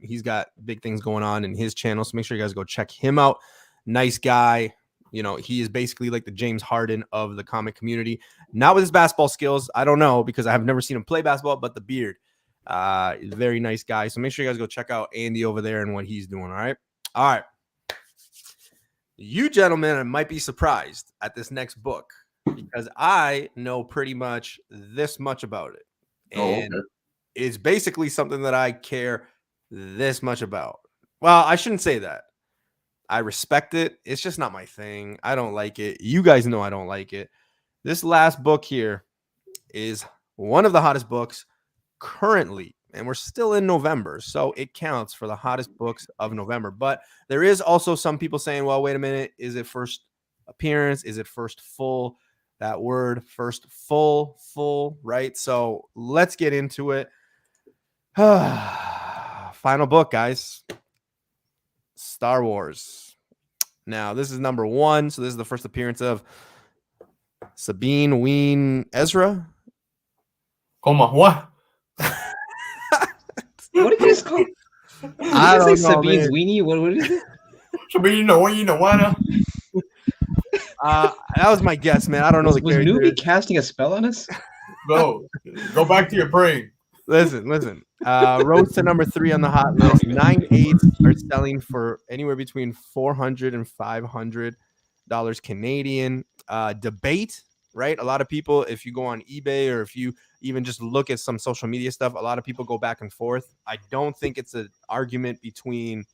He's got big things going on in his channel, so make sure you guys go check him out. Nice guy. He is basically like the James Harden of the comic community. Not with his basketball skills. I don't know because I have never seen him play basketball, but the beard. Very nice guy. So make sure you guys go check out Andy over there and what he's doing. All right. All right. You gentlemen might be surprised at this next book because I know pretty much this much about it. And it's basically something that I care this much about. Well, I shouldn't say that. I respect it. It's just not my thing. I don't like it. You guys know I don't like it. This last book here is one of the hottest books currently, and we're still in November, so it counts for the hottest books of November. But there is also some people saying, well, wait a minute, is it first appearance? Is it first full? That word, first full, right? So let's get into it. Final book, guys. Star Wars. Now, this is number 1, so this is the first appearance of Sabine Ween Ezra. What? What did you just call? I don't know, Sabine's man. weenie. What is it? Sabine, what? That was my guess, man. I don't know the Was character. Newbie casting a spell on us? Go back to your praying. Listen. Rose to number 3 on the hot list. 9/8 are selling for anywhere between $400 and $500 Canadian. Debate, right? A lot of people, if you go on eBay or if you even just look at some social media stuff, a lot of people go back and forth. I don't think it's an argument between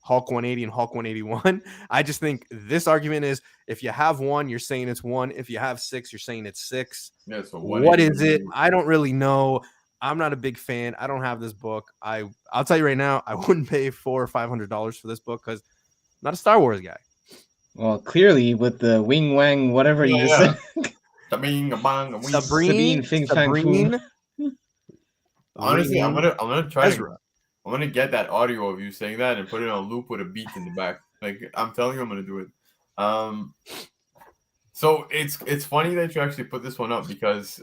Hulk 180 and Hulk 181. I just think this argument is if you have 1, you're saying it's 1. If you have 6, you're saying it's 6. Yeah, so What is it? I don't really know. I'm not a big fan. I don't have this book. I'll tell you right now, I wouldn't pay $400 or $500 for this book because I'm not a Star Wars guy. Well, clearly with the wing wang whatever you just said. Sabrine, Sabrine. Honestly, I'm gonna try. Ezra. I'm gonna get that audio of you saying that and put it on loop with a beat in the back. Like I'm telling you, I'm gonna do it. So it's funny that you actually put this one up because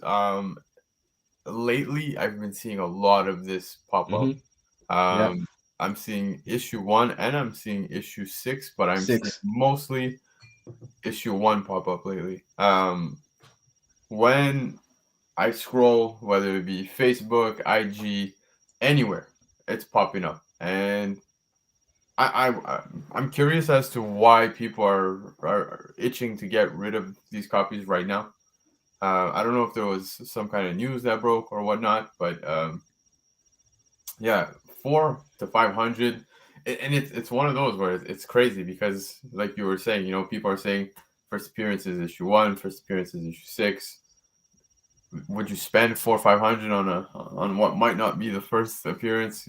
lately I've been seeing a lot of this pop up. I'm seeing issue 1 and I'm seeing issue 6, but I'm seeing mostly issue 1 pop up lately. When I scroll, whether it be Facebook, IG, anywhere, it's popping up, and I'm curious as to why people are itching to get rid of these copies right now. I don't know if there was some kind of news that broke or whatnot, but yeah, 400 to 500, and it's one of those where it's crazy because, like you were saying, people are saying first appearance is issue 1, first appearance is issue 6. Would you spend 400 or 500 on what might not be the first appearance?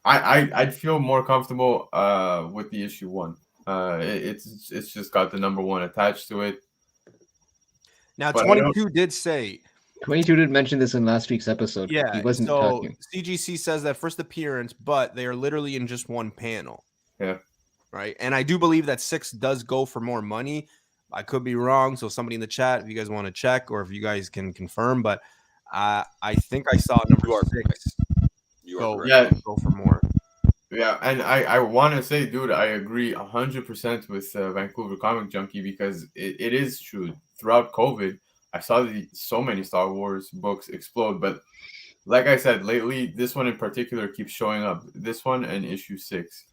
I'd feel more comfortable with the issue 1. It's just got the number 1 attached to it. Now, 22 did say 22 did mention this in last week's episode. He Yeah, wasn't so talking. CGC says that first appearance, but they are literally in just one panel. Yeah. Right. And I do believe that 6 does go for more money. I could be wrong. So somebody in the chat, if you guys want to check or if you guys can confirm, but I think I saw number You are 6 You are go, correct. Yeah. go for more. Yeah, and I want to say, dude, I agree 100% with Vancouver Comic Junkie because it is true. Throughout COVID, I saw so many Star Wars books explode. But like I said, lately, this one in particular keeps showing up. This one and issue 6.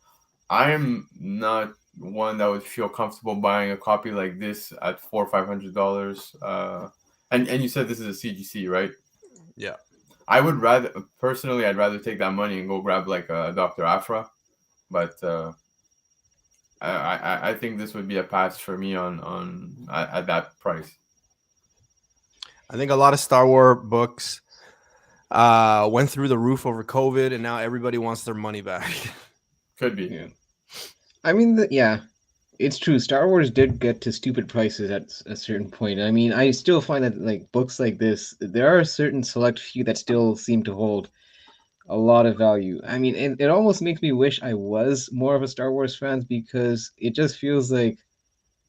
I am not one that would feel comfortable buying a copy like this at $400-500. And you said this is a CGC, right? Yeah. I would rather personally, I'd rather take that money and go grab like a Dr. Afra, but I think this would be a pass for me on at that price. I think a lot of Star Wars books went through the roof over COVID, and now everybody wants their money back. Could be. Yeah. I mean, yeah, it's true. Star Wars did get to stupid prices at a certain point. I mean, I still find that like books like this, there are a certain select few that still seem to hold a lot of value. I mean, it almost makes me wish I was more of a Star Wars fan because it just feels like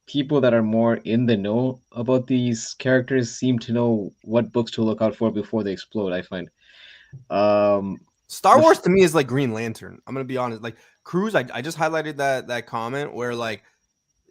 people that are more in the know about these characters seem to know what books to look out for before they explode, I find. Star The Wars to me is like Green Lantern. I'm gonna be honest. Like Cruz, I just highlighted that comment where like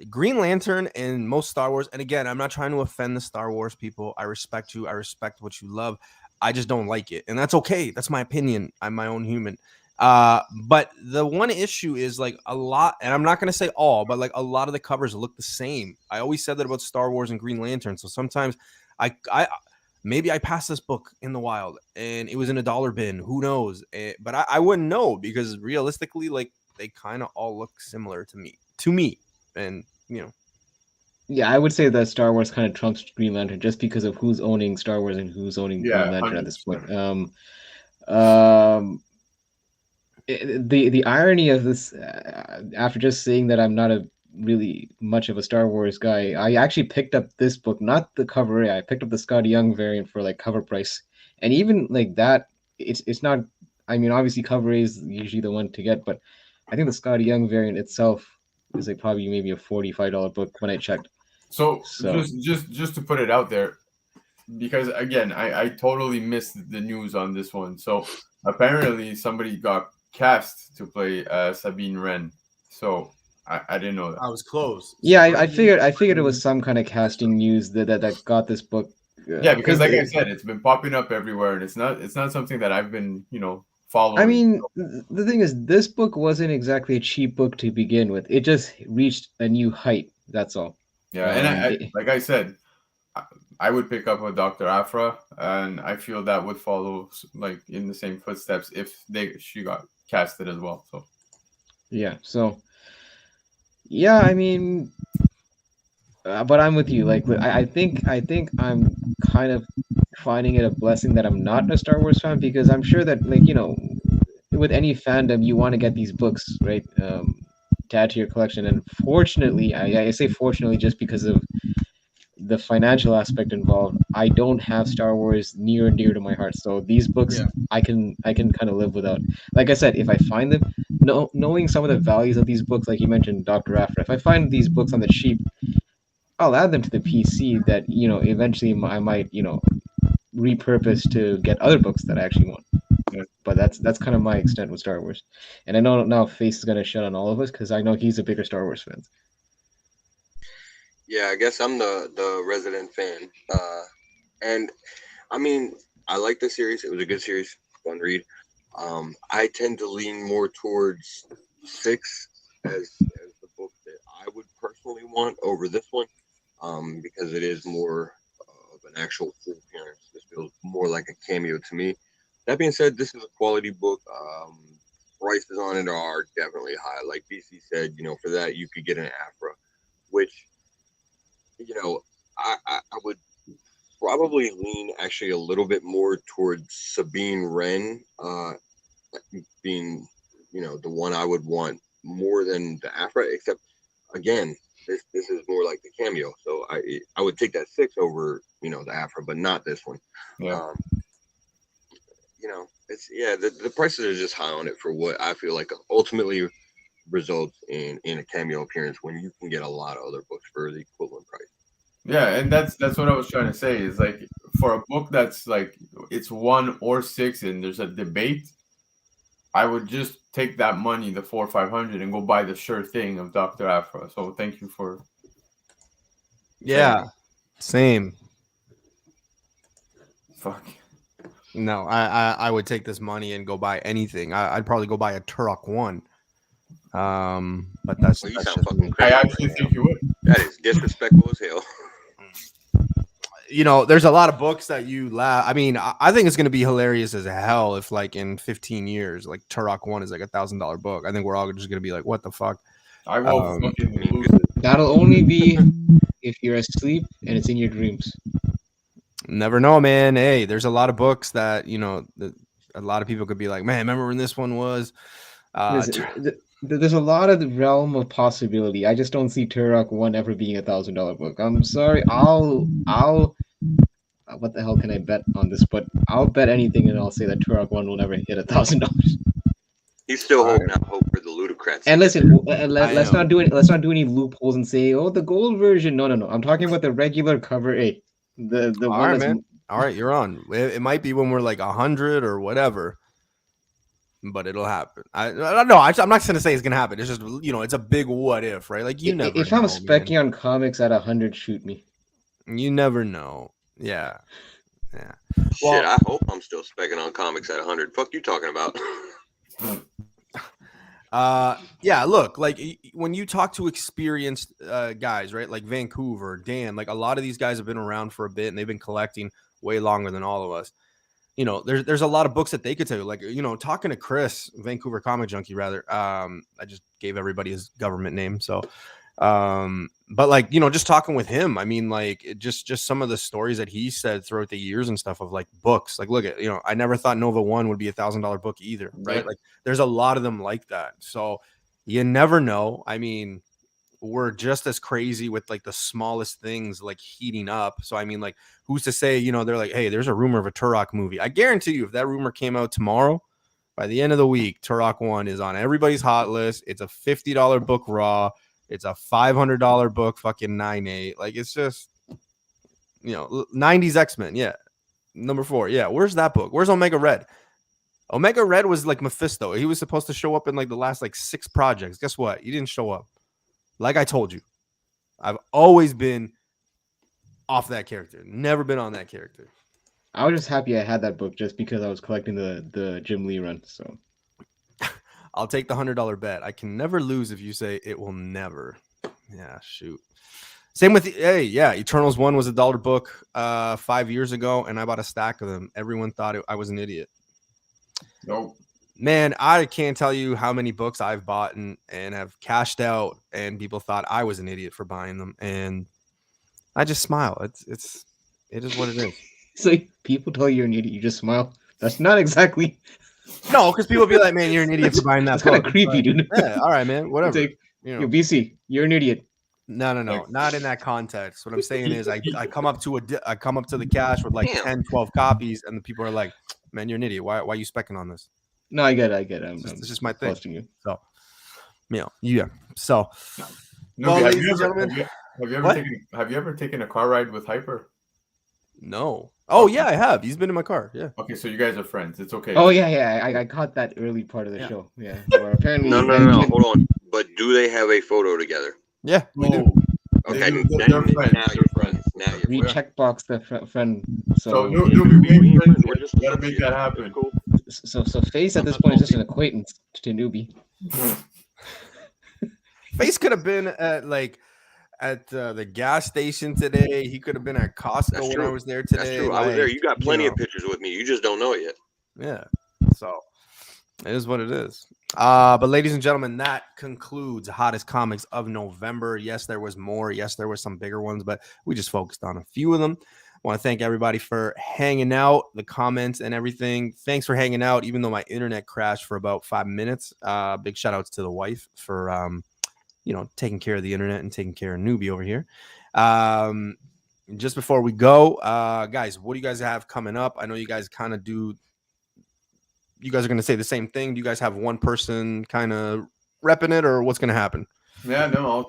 Green Lantern and most Star Wars, and again, I'm not trying to offend the Star Wars people. I respect you. I respect what you love. I just don't like it. And that's okay. That's my opinion. I'm my own human. But the one issue is like a lot, and I'm not gonna say all, but like a lot of the covers look the same. I always said that about Star Wars and Green Lantern. So sometimes I maybe I passed this book in the wild and it was in a dollar bin. Who knows? But I wouldn't know because realistically, like they kind of all look similar to me. And you know, Yeah, I would say that Star Wars kind of trumps Green Lantern just because of who's owning Star Wars and who's owning Green Yeah, Lantern at this point. 100%. Um, the irony of this, after just saying that I'm not a really much of a Star Wars guy, I actually picked up this book, not the cover A. I picked up the Scott Young variant for like cover price, and even like that, it's not. I mean, obviously cover A is usually the one to get, but I think the Scott Young variant itself is like probably maybe a $45 book when I checked. So So just to put it out there, because again, I totally missed the news on this one. So apparently somebody got cast to play Sabine Wren. So I didn't know that. I was close. yeah, I figured it was some kind of casting news that got this book. Yeah, because Because like I said, it's been popping up everywhere, and it's not something that I've been I following. mean, the thing is, this book wasn't exactly a cheap book to begin with. It just reached a new height. That's all. Yeah, and I It, like I said, I, I would pick up a Dr. Afra, and I feel that would follow like in the same footsteps if she got casted as well. So yeah. So yeah, I mean, but I'm with you. Like, I think I'm kind of finding it a blessing that I'm not a Star Wars fan because I'm sure that like with any fandom you want to get these books right to add to your collection. And fortunately, I say fortunately just because of the financial aspect involved, I don't have Star Wars near and dear to my heart. So these books, Yeah. I can kind of live without. Like I said, if I find them, knowing some of the values of these books, like you mentioned, Doctor Afra, if I find these books on the cheap, I'll add them to the PC. That eventually I might repurpose to get other books that I actually want. yeah. But that's kind of my extent with Star Wars. And I know now Face is gonna shut on all of us because I know he's a bigger Star Wars fan. Yeah, I guess I'm the resident fan. And I mean, I like the series. It was a good series, fun read. I tend to lean more towards 6 as the book that I would personally want over this one, because it is more of an actual full appearance. This feels more like a cameo to me. That being said, this is a quality book. Prices on it are definitely high. Like BC said, for that you could get an Afra, which I would probably lean actually a little bit more towards Sabine Wren being, the one I would want more than the Afra. Except, again, This is more like the cameo. So I would take that 6 over, you know, the Afro, but not this one. Yeah. You know, it's the prices are just high on it for what I feel like ultimately results in a cameo appearance when you can get a lot of other books for the equivalent price. Yeah, and that's what I was trying to say is like for a book that's like it's 1 or 6 and there's a debate, I would just take that money, the 400 or 500, and go buy the sure thing of Dr. Afra. So thank you for Yeah, same. fuck. No, I would take this money and go buy anything. I'd probably go buy a Turok 1. But that's, Well, you that's sound just fucking me. crazy. I actually think you would. That is disrespectful as hell. You know, there's a lot of books that you laugh. I mean, I think it's going to be hilarious as hell if, like, in 15 years, like Turok 1 is like $1,000 book. I think we're all just going to be like, what the fuck? I will fucking lose it. That'll only be if you're asleep and it's in your dreams. Never know, man. Hey, there's a lot of books that, you know, a lot of people could be like, man, remember when this one was? Listen, there's a lot of the realm of possibility. I just don't see Turok 1 ever being $1,000 book. I'm sorry. I'll what the hell can I bet on this? But I'll bet anything, and I'll say that Turok 1 will never hit $1,000. He's still holding out hope for the ludicrats. And listen, let's not do any loopholes and say, oh, the gold version. No. I'm talking about the regular cover A. The all one right, that's man. All right, you're on. It might be when we're like 100 or whatever, but it'll happen. I don't know. I'm not going to say it's going to happen. It's just, you know, it's a big what if, right? Like, you never if know, I'm specking man. on comics at 100, shoot me. You never know. Yeah. Shit, I hope I'm still specking on comics at 100. Fuck you talking about? Yeah, look, like when you talk to experienced guys, right? Like Vancouver, Dan, like a lot of these guys have been around for a bit and they've been collecting way longer than all of us. You know, there's a lot of books that they could tell you. Like, you know, talking to Chris, Vancouver Comic Junkie, rather. I just gave everybody his government name, so but like, you know, just talking with him, I mean, like, just some of the stories that he said throughout the years and stuff of like books. Like, look at, you know, I never thought Nova 1 would be $1,000 book either, right? Yeah. Like, there's a lot of them like that. So you never know. I mean, we're just as crazy with like the smallest things like heating up. So I mean, like, who's to say, you know, they're like, hey, there's a rumor of a Turok movie. I guarantee you, if that rumor came out tomorrow, by the end of the week, Turok 1 is on everybody's hot list. It's a $50 book raw. It's a $500 book, fucking 9.8. Like, it's just, you know, 90s X-Men. Yeah. Number 4. Yeah. Where's that book? Where's Omega Red? Omega Red was like Mephisto. He was supposed to show up in like the last like 6 projects. Guess what? He didn't show up. Like I told you, I've always been off that character. Never been on that character. I was just happy I had that book just because I was collecting the Jim Lee run. So I'll take the $100 bet. I can never lose if you say it will never. Yeah, shoot. Same with Eternals 1 was $1 book 5 years ago, and I bought a stack of them. Everyone thought I was an idiot. Nope. Man, I can't tell you how many books I've bought and have cashed out, and people thought I was an idiot for buying them, and I just smile. It is what it is. So people tell you you're an idiot, you just smile. That's not exactly. No, because people be like, "Man, you're an idiot for buying that That's book." kind of creepy, dude. Yeah, all right, man, whatever. Like, you know. Yo, BC, you're an idiot. No, not in that context. What I'm saying is, I come up to the cash with like 10, 12 copies, and the people are like, "Man, you're an idiot. Why are you specking on this?" No, I get it. It's just my thing. You. So, you know, yeah. So, No, well, have ladies and gentlemen, you ever taken a car ride with Hyper? no. Oh yeah, I have. He's been in my car. Yeah. Okay, so you guys are friends. It's okay. Oh yeah. I caught that early part of the show. Yeah. Where apparently No. Hold on. But do they have a photo together? Yeah, we do. Okay, They're friends. now you're friends. Now you're We friends. checkbox the friend. So So we're just gotta make that happen. Cool. so Face at this point is just an acquaintance to Newbie. Face could have been at the gas station today. He could have been at Costco That's when true. I was there today. That's true. I was there. You got plenty of pictures with me. You just don't know it yet. Yeah. So it is what it is. But ladies and gentlemen, that concludes Hottest Comics of November. Yes, there was more. Yes, there were some bigger ones, but we just focused on a few of them. I want to thank everybody for hanging out, the comments and everything. Thanks for hanging out, even though my internet crashed for about 5 minutes. Big shout outs to the wife for taking care of the internet and taking care of newbie over here. Just before we go, guys, what do you guys have coming up? I know you guys kind of do. You guys are going to say the same thing. Do you guys have one person kind of repping it, or what's going to happen? Yeah, no,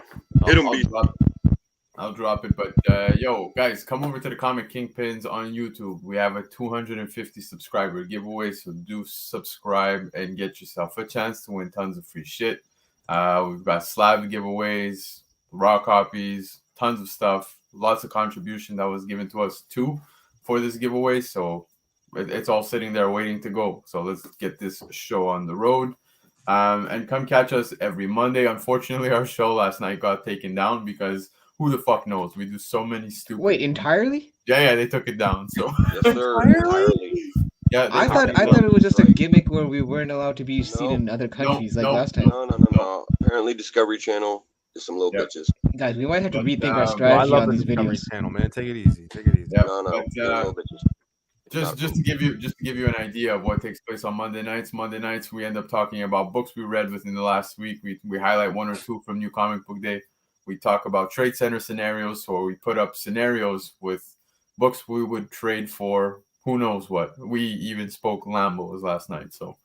I'll drop it. But yo, guys, come over to the Comic Kingpins on YouTube. We have a 250 subscriber giveaway, so do subscribe and get yourself a chance to win tons of free shit. We've got slab giveaways, raw copies, tons of stuff, lots of contribution that was given to us too for this giveaway. So it's all sitting there waiting to go. So let's get this show on the road. And come catch us every Monday. Unfortunately, our show last night got taken down because who the fuck knows? We do so many stupid. Wait, entirely? Yeah, they took it down. So Yes, sir. Entirely. yeah, I thought it was just a gimmick where we weren't allowed to be seen in other countries last time. No. Apparently, Discovery Channel is some little bitches. Guys, we might have to rethink our I strategy love on the these Discovery videos. Channel, man. Take it easy. Take it easy. Yeah, No, but, they're little bitches. just to give you an idea of what takes place on Monday nights. Monday nights we end up talking about books we read within the last week. We highlight one or two from New Comic Book Day. We talk about trade center scenarios, so we put up scenarios with books we would trade for who knows what. We even spoke Lambos last night, so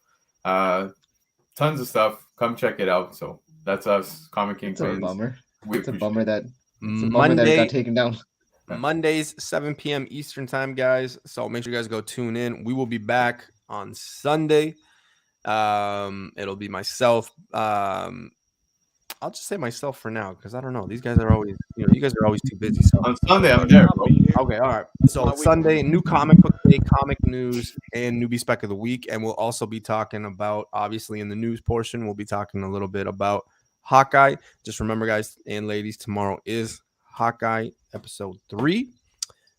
tons of stuff. Come check it out. So that's us, Comic King. It's a bummer. It's a appreciate bummer it. that Monday, it got taken down. Mondays, 7 p.m. Eastern time, guys. So make sure you guys go tune in. We will be back on Sunday. It'll be myself. I'll just say myself for now because I don't know. These guys are always, you guys are always too busy. So On Sunday, I'm there, bro. okay, all right. So Sunday, New Comic Book Day, comic news, and newbie spec of the week, and we'll also be talking about, obviously, in the news portion, we'll be talking a little bit about Hawkeye. Just remember, guys and ladies, tomorrow is Hawkeye episode 3.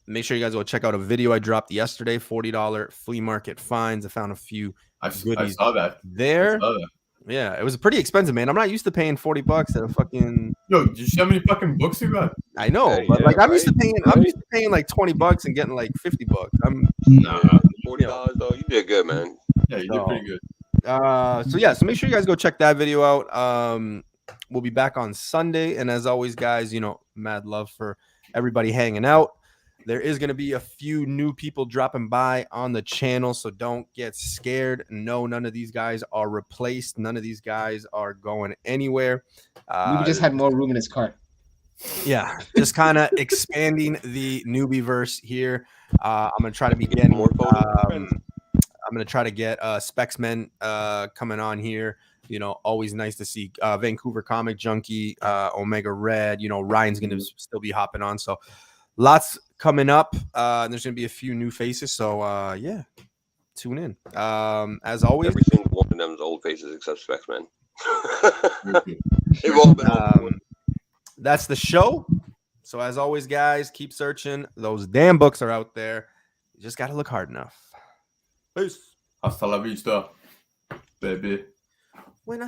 Make sure you guys go check out a video I dropped yesterday. $40 flea market finds. I found a few goodies. I saw that there. I saw that. Yeah, it was pretty expensive, man. I'm not used to paying $40 at a fucking. Yo, did you see how many fucking books you got? I know, Hey, but yeah, like I'm used to paying. right? I'm used to paying like $20 and getting like $50. Nah. $40 though. You did good, man. Yeah, you did pretty good. So make sure you guys go check that video out. We'll be back on Sunday, and as always, guys, mad love for everybody hanging out. There is going to be a few new people dropping by on the channel, so don't get scared. No, none of these guys are replaced. None of these guys are going anywhere. We just had more room in his cart. Yeah, just kind of expanding the newbie verse here. I'm going to try to be getting more photos. I'm going to try to get Specsmen coming on here. Always nice to see Vancouver Comic Junkie, Omega Red. Ryan's going to still be hopping on. So lots coming up. And there's going to be a few new faces. So, yeah, tune in. As always, Every single one of them is old faces except Specsmen. They've all been that's the show. So, as always, guys, keep searching. Those damn books are out there. You just got to look hard enough. Peace. Hasta la vista, baby.